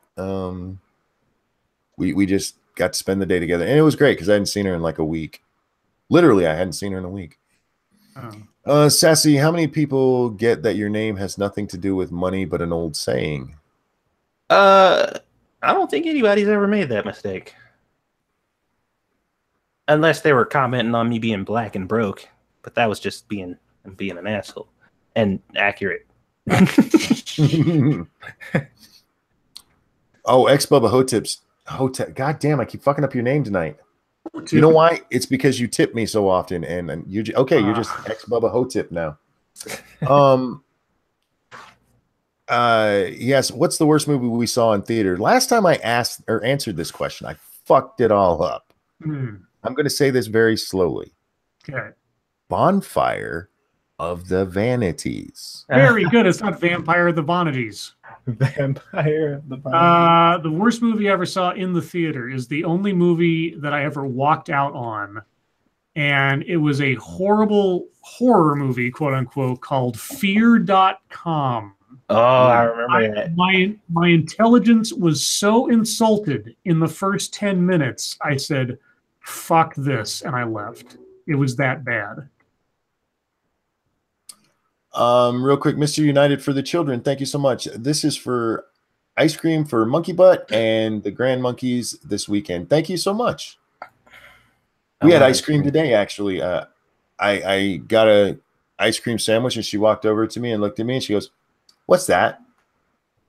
We just got to spend the day together, and it was great because I hadn't seen her in like a week. Literally, I hadn't seen her in a week. Oh. Sassy, how many people get that your name has nothing to do with money but an old saying? I don't think anybody's ever made that mistake. Unless they were commenting on me being black and broke. But that was just being an asshole. And accurate. Oh, ex-Bubba Hotep. God damn, I keep fucking up your name tonight. You know why? It's because you tip me so often, and you're just ex-Bubba Hotep now. Yes. What's the worst movie we saw in theater? Last time I asked or answered this question, I fucked it all up. I'm going to say this very slowly. Okay. Bonfire of the Vanities. Very good. It's not Vampire of the Vanities. Vampire of the Vanities. The worst movie I ever saw in the theater is the only movie that I ever walked out on. And it was a horrible horror movie, quote unquote, called Fear.com. Oh, I remember that. My intelligence was so insulted in the first 10 minutes. I said, fuck this. And I left. It was that bad. Real quick, Mr. United for the children. Thank you so much. This is for ice cream for Monkey Butt and the Grand Monkeys this weekend. Thank you so much. We had ice cream today, actually. I got a ice cream sandwich, and she walked over to me and looked at me, and she goes, "What's that?" I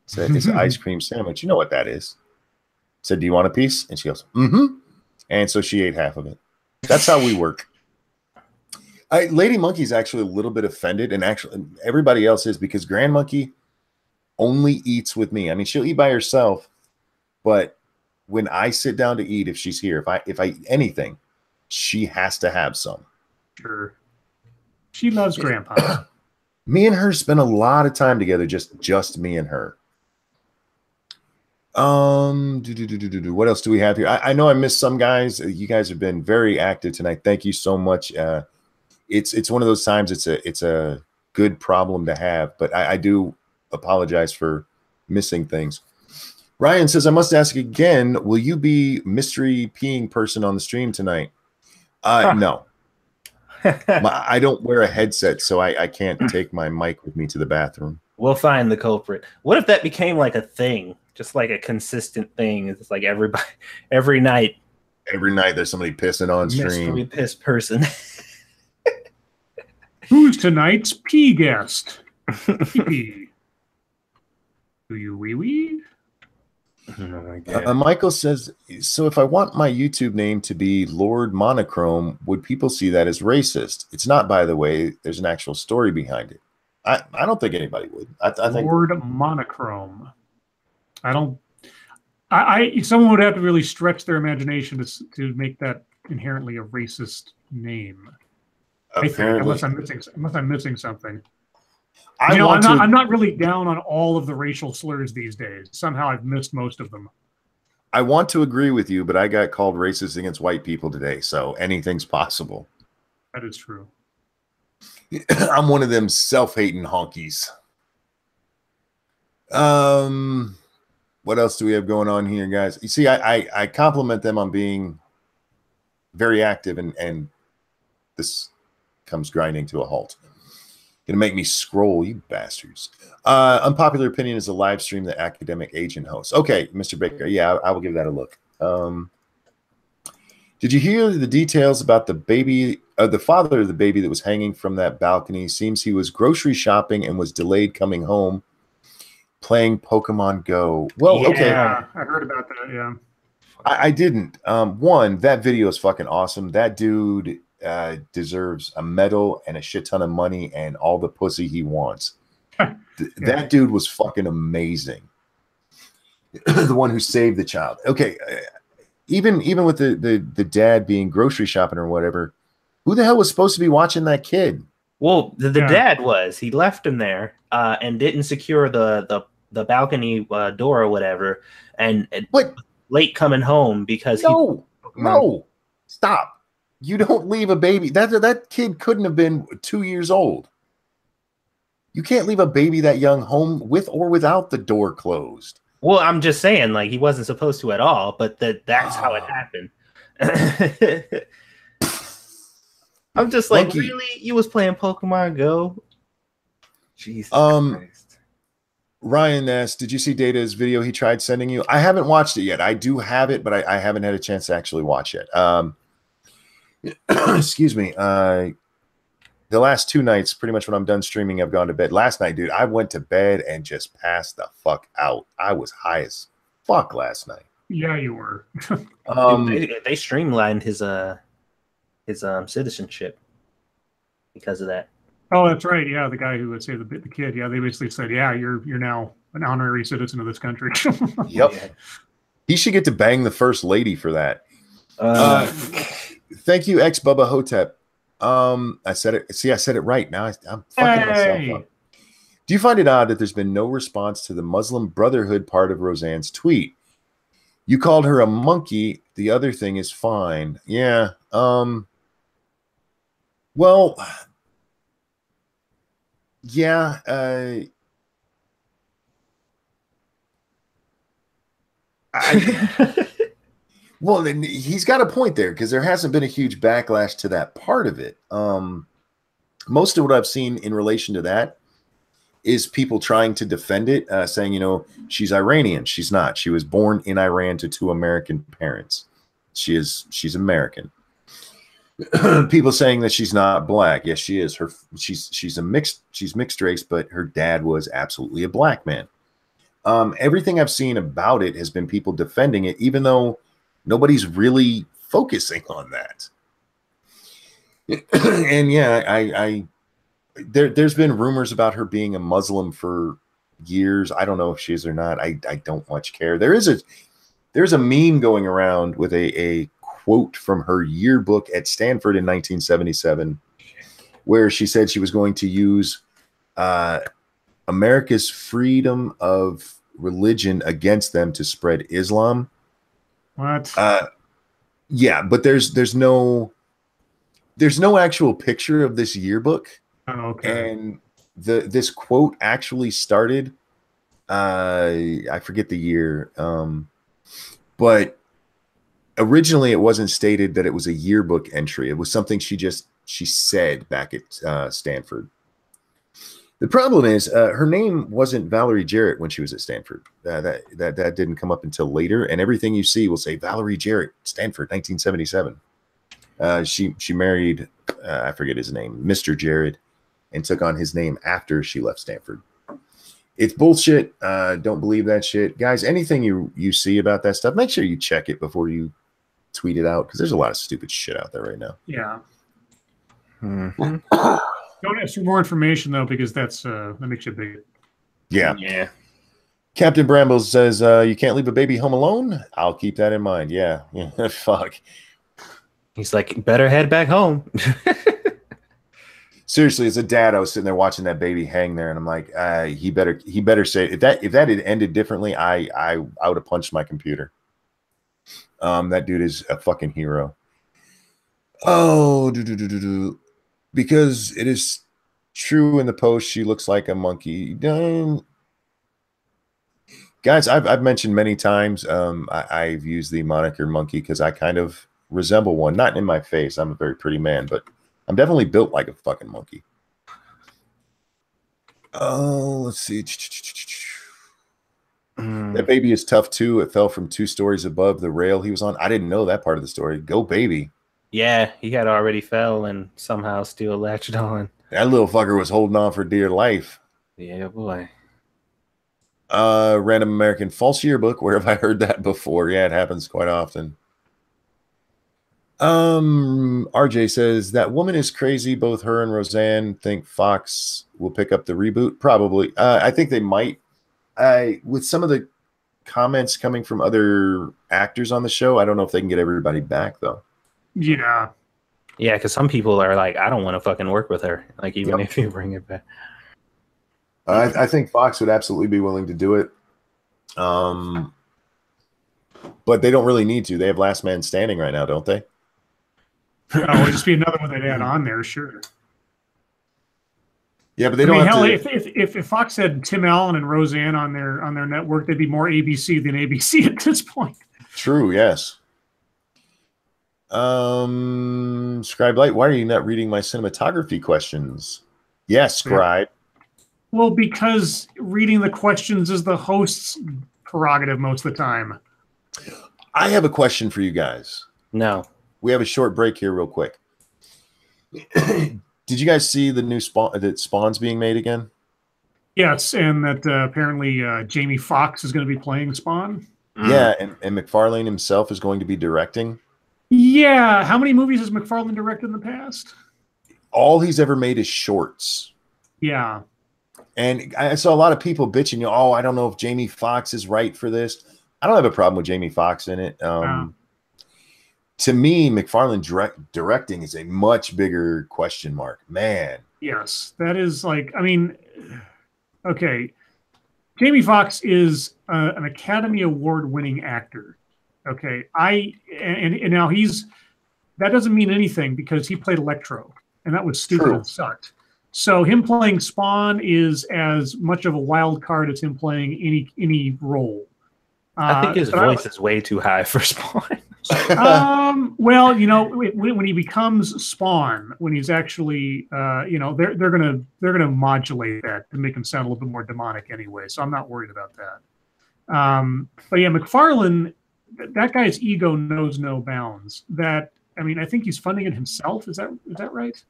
said, "It's an ice cream sandwich. You know what that is." I said, "Do you want a piece?" And she goes, "Mm-hmm." And so she ate half of it. That's how we work. Lady Monkey's actually a little bit offended, and actually everybody else is, because Grand Monkey only eats with me. I mean, she'll eat by herself, but when I sit down to eat, if she's here, if I eat anything, she has to have some. Sure. She loves Grandpa. Me and her spend a lot of time together, just me and her. What else do we have here? I know I missed some guys. You guys have been very active tonight. Thank you so much. It's one of those times. It's a good problem to have, but I do apologize for missing things. Ryan says, I must ask again, will you be mystery peeing person on the stream tonight? No. I don't wear a headset, so I can't take my mic with me to the bathroom. We'll find the culprit. What if that became like a thing, just like a consistent thing? It's like every night. Every night there's somebody pissing on stream. Mystery piss person. Who's tonight's pee guest? Pee. Do you wee wee? Michael says, so if I want my YouTube name to be Lord Monochrome, would people see that as racist? It's not, by the way. There's an actual story behind it. I don't think anybody would. I think Lord Monochrome. Someone would have to really stretch their imagination to make that inherently a racist name. Apparently. Unless I'm missing something. I'm not really down on all of the racial slurs these days. Somehow I've missed most of them. I want to agree with you, but I got called racist against white people today, so anything's possible. That is true. I'm one of them self-hating honkies. What else do we have going on here, guys? You see, I compliment them on being very active, and this comes grinding to a halt. Gonna make me scroll, you bastards. Unpopular Opinion is a live stream that Academic Agent hosts. Okay, Mr. Baker. Yeah, I will give that a look. Did you hear the details about the baby, the father of the baby that was hanging from that balcony? Seems he was grocery shopping and was delayed coming home playing Pokemon Go. Well, yeah, okay. I heard about that, yeah. I didn't. One, that video is fucking awesome. That dude deserves a medal and a shit ton of money and all the pussy he wants. That dude was fucking amazing. the one who saved the child. Okay, even with the dad being grocery shopping or whatever, who the hell was supposed to be watching that kid? Well, the dad was. He left him there and didn't secure the balcony door or whatever, and What? Late coming home because no, stop. You don't leave a baby. That kid couldn't have been 2 years old. You can't leave a baby that young home with or without the door closed. Well, I'm just saying, like, he wasn't supposed to at all, but that's how it happened. I'm just like, Monkey. really? You was playing Pokemon Go? Jesus Christ. Ryan asked, did you see Data's video he tried sending you? I haven't watched it yet. I do have it, but I haven't had a chance to actually watch it. Excuse me. The last 2 nights, pretty much when I'm done streaming, I've gone to bed. Last night, dude, I went to bed and just passed the fuck out. I was high as fuck last night. Yeah, you were. They streamlined his citizenship because of that. Oh, that's right. Yeah, the guy who would say the kid. Yeah, they basically said, yeah, you're now an honorary citizen of this country. Yep. Yeah. He should get to bang the first lady for that. Thank you, ex Bubba Hotep. I said it. See, I said it right. Now I'm fucking myself up. Do you find it odd that there's been no response to the Muslim Brotherhood part of Roseanne's tweet? You called her a monkey. The other thing is fine. Yeah. Well, yeah. Well, then he's got a point there because there hasn't been a huge backlash to that part of it. Most of what I've seen in relation to that is people trying to defend it, saying, you know, she's Iranian. She's not. She was born in Iran to 2 American parents. She's American. People saying that she's not black. Yes, she is. She's mixed race, but her dad was absolutely a black man. Everything I've seen about it has been people defending it, even though nobody's really focusing on that. And yeah, there's been rumors about her being a Muslim for years. I don't know if she is or not. I don't much care. There's a meme going around with a quote from her yearbook at Stanford in 1977, where she said she was going to use America's freedom of religion against them to spread Islam. What? Yeah, but there's no actual picture of this yearbook. Oh, okay. And this quote actually started, I forget the year, but originally it wasn't stated that it was a yearbook entry. It was something she said back at Stanford. The problem is her name wasn't Valerie Jarrett when she was at Stanford. That didn't come up until later, and everything you see will say Valerie Jarrett, Stanford, 1977. She married, I forget his name, Mr. Jarrett, and took on his name after she left Stanford. It's bullshit. Don't believe that shit. Guys, anything you see about that stuff, make sure you check it before you tweet it out, because there's a lot of stupid shit out there right now. Yeah. Mm-hmm. Don't ask for more information, though, because that makes you big. Yeah. Yeah. Captain Brambles says, you can't leave a baby home alone? I'll keep that in mind. Yeah. Fuck. He's like, better head back home. Seriously, as a dad, I was sitting there watching that baby hang there, and I'm like, he better say, if that had ended differently, I would have punched my computer. That dude is a fucking hero. Oh, because it is true in the post, she looks like a monkey. Guys, I've mentioned many times, I've used the moniker monkey because I kind of resemble one. Not in my face. I'm a very pretty man, but I'm definitely built like a fucking monkey. Oh, let's see. That baby is tough too. It fell from 2 stories above the rail he was on. I didn't know that part of the story. Go baby. Yeah, he had already fell and somehow still latched on. That little fucker was holding on for dear life. Yeah, boy. Random American false yearbook. Where have I heard that before? Yeah, it happens quite often. RJ says that woman is crazy. Both her and Roseanne think Fox will pick up the reboot. Probably. I think they might. With some of the comments coming from other actors on the show. I don't know if they can get everybody back though. Yeah. Yeah, because some people are like, I don't want to fucking work with her. Like, even if you bring it back. I think Fox would absolutely be willing to do it. But they don't really need to. They have Last Man Standing right now, don't they? Oh, it'd just be another one they'd add on there, sure. Yeah, but they don't have to. If Fox had Tim Allen and Roseanne on their network, they'd be more ABC than ABC at this point. True, yes. Scribe Light, why are you not reading my cinematography questions? Yes, Scribe. Well, because reading the questions is the host's prerogative most of the time. I have a question for you guys. No. We have a short break here real quick. Did you guys see the new Spawn's being made again? Yes, and that apparently Jamie Foxx is going to be playing Spawn. Yeah, and McFarlane himself is going to be directing. Yeah, how many movies has McFarlane directed in the past? All he's ever made is shorts. Yeah. And I saw a lot of people bitching, oh, I don't know if Jamie Foxx is right for this. I don't have a problem with Jamie Foxx in it. To me, McFarlane directing is a much bigger question mark. Man. Yes, that is like, I mean, okay. Jamie Foxx is an Academy Award-winning actor. Okay, and now that doesn't mean anything because he played Electro, and that was stupid and sucked. So him playing Spawn is as much of a wild card as him playing any role. I think his voice is way too high for Spawn. Well, you know, when he becomes Spawn, when he's actually, you know, they're gonna modulate that to make him sound a little bit more demonic anyway. So I'm not worried about that. But yeah, McFarlane, that guy's ego knows no bounds. That, I mean, I think he's funding it himself. Is that right?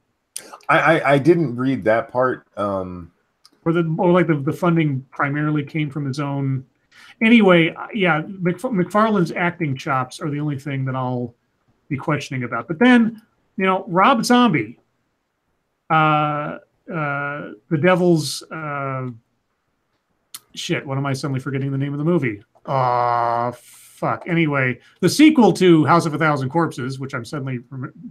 I didn't read that part. Or like the funding primarily came from his own. Anyway, yeah, McFarlane's acting chops are the only thing that I'll be questioning about. But then, you know, Rob Zombie, the Devil's shit. What am I suddenly forgetting the name of the movie? Fuck. Anyway, the sequel to House of a Thousand Corpses, which I'm suddenly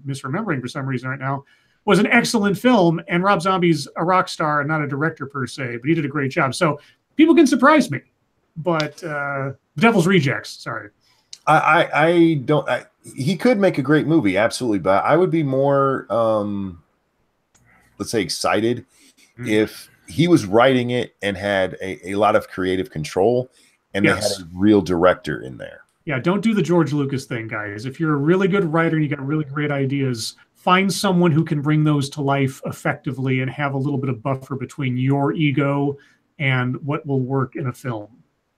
misremembering for some reason right now, was an excellent film. And Rob Zombie's a rock star and not a director per se, but he did a great job. So people can surprise me. But Devil's Rejects, sorry. I don't. He could make a great movie, absolutely. But I would be more, let's say, excited if he was writing it and had a lot of creative control, and they had a real director in there. Yeah, don't do the George Lucas thing, guys. If you're a really good writer and you got really great ideas, find someone who can bring those to life effectively and have a little bit of buffer between your ego and what will work in a film.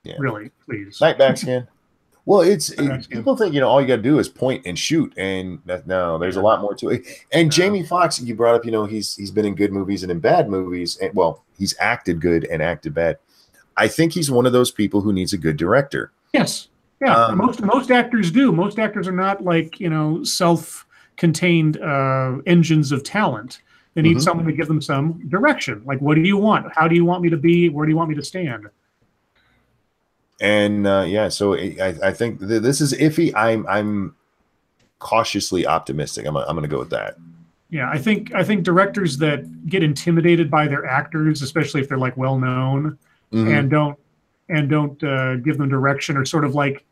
Yeah. Really, please. Night Backscan. Well, people think, you know, all you got to do is point and shoot, and no, there's a lot more to it. And Jamie Foxx, you brought up, you know, he's been in good movies and in bad movies, and well, he's acted good and acted bad. I think he's one of those people who needs a good director. Yes, yeah. Most actors do. Most actors are not like, you know, self-contained engines of talent. They need someone to give them some direction. Like, what do you want? How do you want me to be? Where do you want me to stand? And yeah, so I think this is iffy. I'm cautiously optimistic. I'm going to go with that. Yeah, I think directors that get intimidated by their actors, especially if they're like well known, and don't give them direction, or sort of like,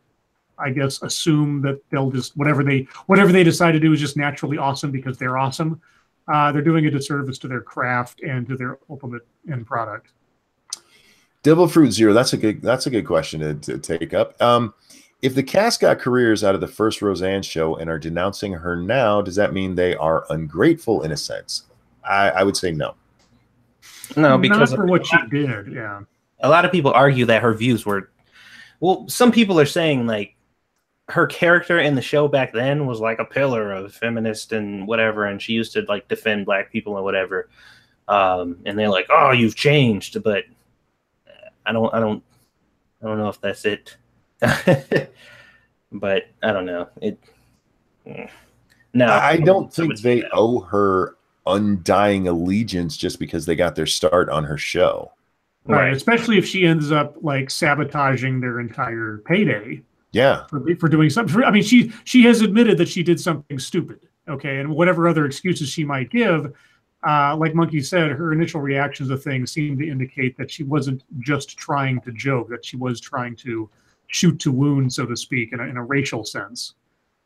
I guess, assume that they'll just whatever they decide to do is just naturally awesome because they're awesome. They're doing a disservice to their craft and to their ultimate end product. Devil Fruit Zero. That's a good question to take up. If the cast got careers out of the first Roseanne show and are denouncing her now, does that mean they are ungrateful in a sense? I would say no. No, because not for what she did. Yeah. A lot of people argue that her views were, well, some people are saying like her character in the show back then was like a pillar of feminist and whatever, and she used to like defend black people and whatever. And they're like, "Oh, you've changed," but I don't know if that's it. But I don't know. No, I don't think they owe her undying allegiance just because they got their start on her show. Right. Especially if she ends up like sabotaging their entire payday. Yeah. For doing something. I mean, she has admitted that she did something stupid. Okay, and whatever other excuses she might give, like Monkey said, her initial reactions to things seem to indicate that she wasn't just trying to joke; that she was trying to shoot to wound, so to speak, in a racial sense.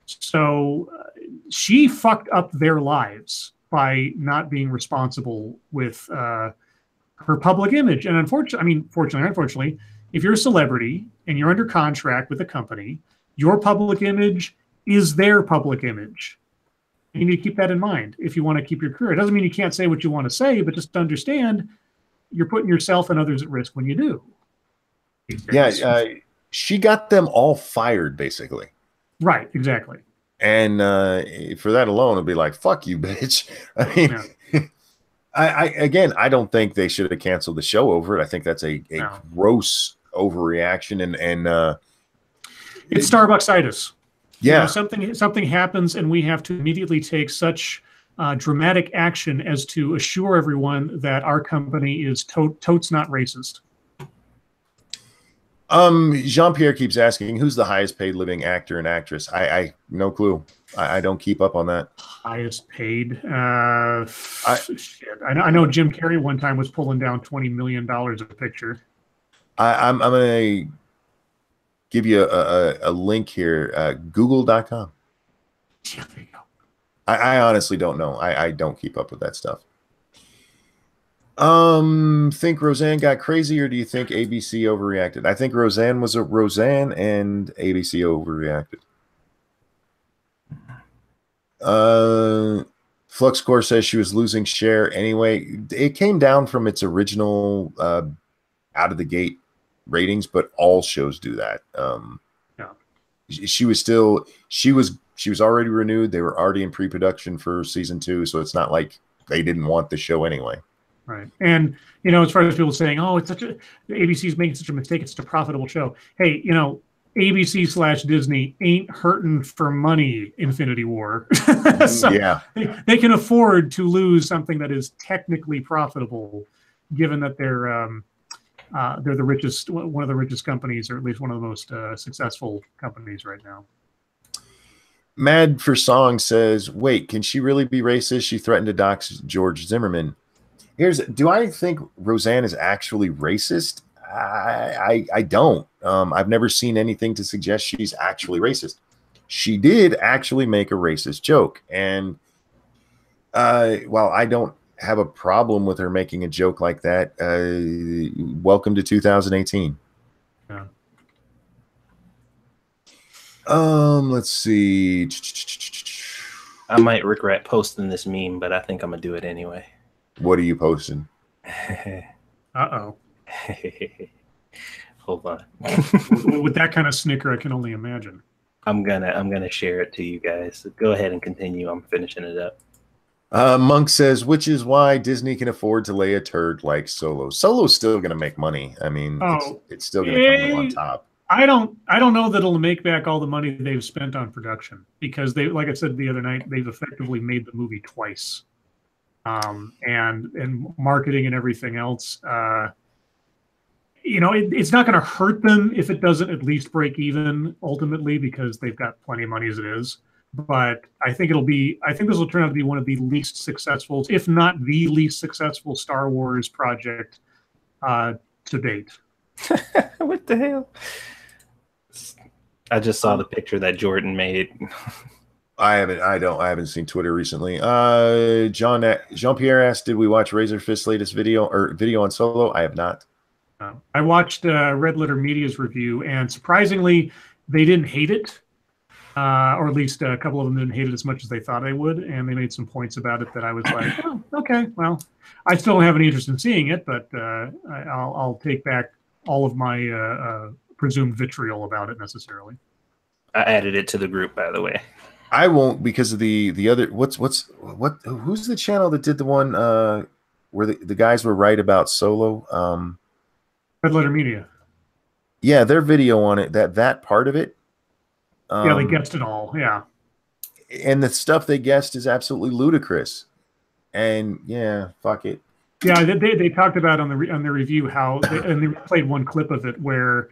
So she fucked up their lives by not being responsible with her public image. And unfortunately, if you're a celebrity and you're under contract with a company, your public image is their public image. And you need to keep that in mind if you want to keep your career. It doesn't mean you can't say what you want to say, but just understand you're putting yourself and others at risk when you do. Yeah, she got them all fired, basically. Right, exactly. And for that alone, it'd be like, fuck you, bitch. I mean, yeah. I don't think they should have canceled the show over it. I think that's a gross overreaction, and it's Starbucks-itis. Yeah, something happens, and we have to immediately take such dramatic action as to assure everyone that our company is totes not racist. Jean-Pierre keeps asking, who's the highest paid living actor and actress? I no clue. I don't keep up on that. Highest paid? Shit. I know Jim Carrey one time was pulling down $20 million a picture. I'm going to give you a link here, google.com. Yeah, there you go. I honestly don't know. I don't keep up with that stuff. Think Roseanne got crazy, or do you think ABC overreacted? I think Roseanne was a Roseanne and ABC overreacted. Fluxcore says she was losing share anyway. It came down from its original out of the gate ratings, but all shows do that. Yeah. She was already renewed. They were already in pre-production for season 2, so it's not like they didn't want the show anyway. Right. And, you know, as far as people saying, oh, ABC's making such a mistake, it's such a profitable show. Hey, you know, ABC/Disney ain't hurting for money, Infinity War. So yeah. They can afford to lose something that is technically profitable, given that they're the richest, one of the richest companies, or at least one of the most successful companies right now. Mad for Song says, wait, can she really be racist? She threatened to dox George Zimmerman. Do I think Roseanne is actually racist? I don't. I've never seen anything to suggest she's actually racist. She did actually make a racist joke. And while I don't have a problem with her making a joke like that, welcome to 2018. Yeah. Let's see. I might regret posting this meme, but I think I'm gonna do it anyway. What are you posting? Uh-oh. Hold on. With that kind of snicker, I can only imagine. I'm gonna share it to you guys. So go ahead and continue. I'm finishing it up. Monk says, which is why Disney can afford to lay a turd like Solo. Solo's still going to make money. I mean, it's still going to come on top. I don't know that it'll make back all the money they've spent on production, because they, like I said the other night, they've effectively made the movie twice, and marketing and everything else. You know, it's not going to hurt them if it doesn't at least break even ultimately, because they've got plenty of money as it is. But I think this will turn out to be one of the least successful, if not the least successful, Star Wars project to date. What the hell? I just saw the picture that Jordan made. I haven't seen Twitter recently. Jean-Pierre asked, did we watch Razorfist's latest video on Solo? I have not. I watched Red Letter Media's review, and surprisingly, they didn't hate it. Or at least a couple of them didn't hate it as much as they thought they would, and they made some points about it that I was like, oh, okay, well, I still don't have any interest in seeing it, but I'll take back all of my presumed vitriol about it necessarily. I added it to the group, by the way. I won't, because of the other. Who's the channel that did the one where the guys were right about Solo? Red Letter Media. Yeah, their video on it, that part of it. Yeah, they guessed it all. Yeah, and the stuff they guessed is absolutely ludicrous. And yeah, fuck it. Yeah, they talked about on the review how and they played one clip of it where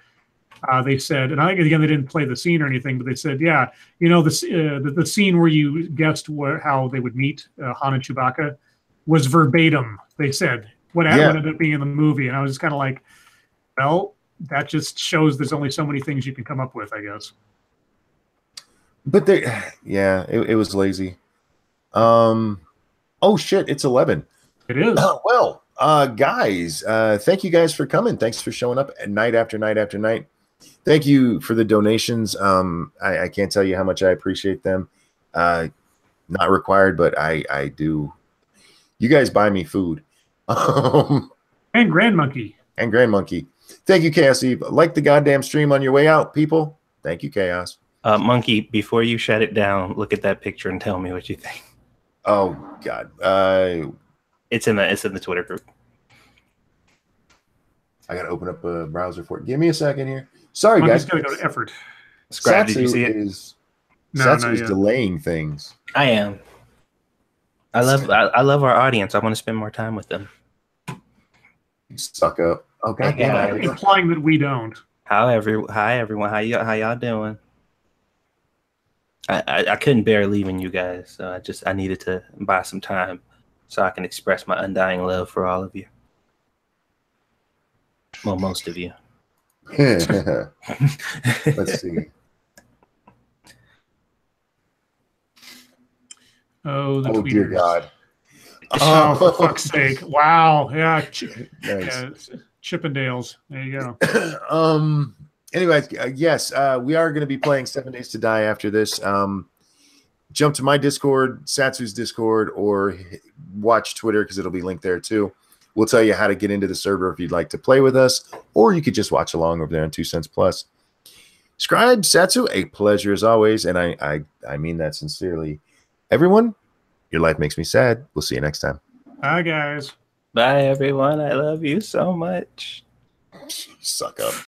they said, and again they didn't play the scene or anything, but they said, yeah, you know, the scene where you guessed how they would meet Han and Chewbacca was verbatim. They said what ended up being in the movie, and I was just kind of like, well, that just shows there's only so many things you can come up with, I guess. But it was lazy. Oh shit, it's 11. It is. Well, guys, thank you guys for coming. Thanks for showing up night after night after night. Thank you for the donations. I can't tell you how much I appreciate them. Not required, but I do. You guys buy me food. And Grand Monkey. And Grand Monkey. Thank you, Chaos Eve. Like the goddamn stream on your way out, people. Thank you, Chaos. Monkey, before you shut it down, look at that picture and tell me what you think. Oh God. It's in the Twitter group. I gotta open up a browser for it. Give me a second here. Sorry, Monkey's guys. gotta go to effort. Scribe, did you see it? Satsu is delaying things. I am. I love our audience. I want to spend more time with them. You suck up. Oh God damn it. Implying that we don't. Hi everyone. How y'all doing? I couldn't bear leaving you guys, so I needed to buy some time so I can express my undying love for all of you. Well, most of you. Let's see. Oh, dear God. Oh, for fuck's sake. Wow. Yeah. Nice. Chippendales. There you go. Anyways, yes, we are going to be playing 7 Days to Die after this. Jump to my Discord, Satsu's Discord, or watch Twitter because it'll be linked there too. We'll tell you how to get into the server if you'd like to play with us, or you could just watch along over there on 2 cents plus. Scribe, Satsu, a pleasure as always, and I mean that sincerely. Everyone, your life makes me sad. We'll see you next time. Bye, guys. Bye, everyone. I love you so much. Suck up.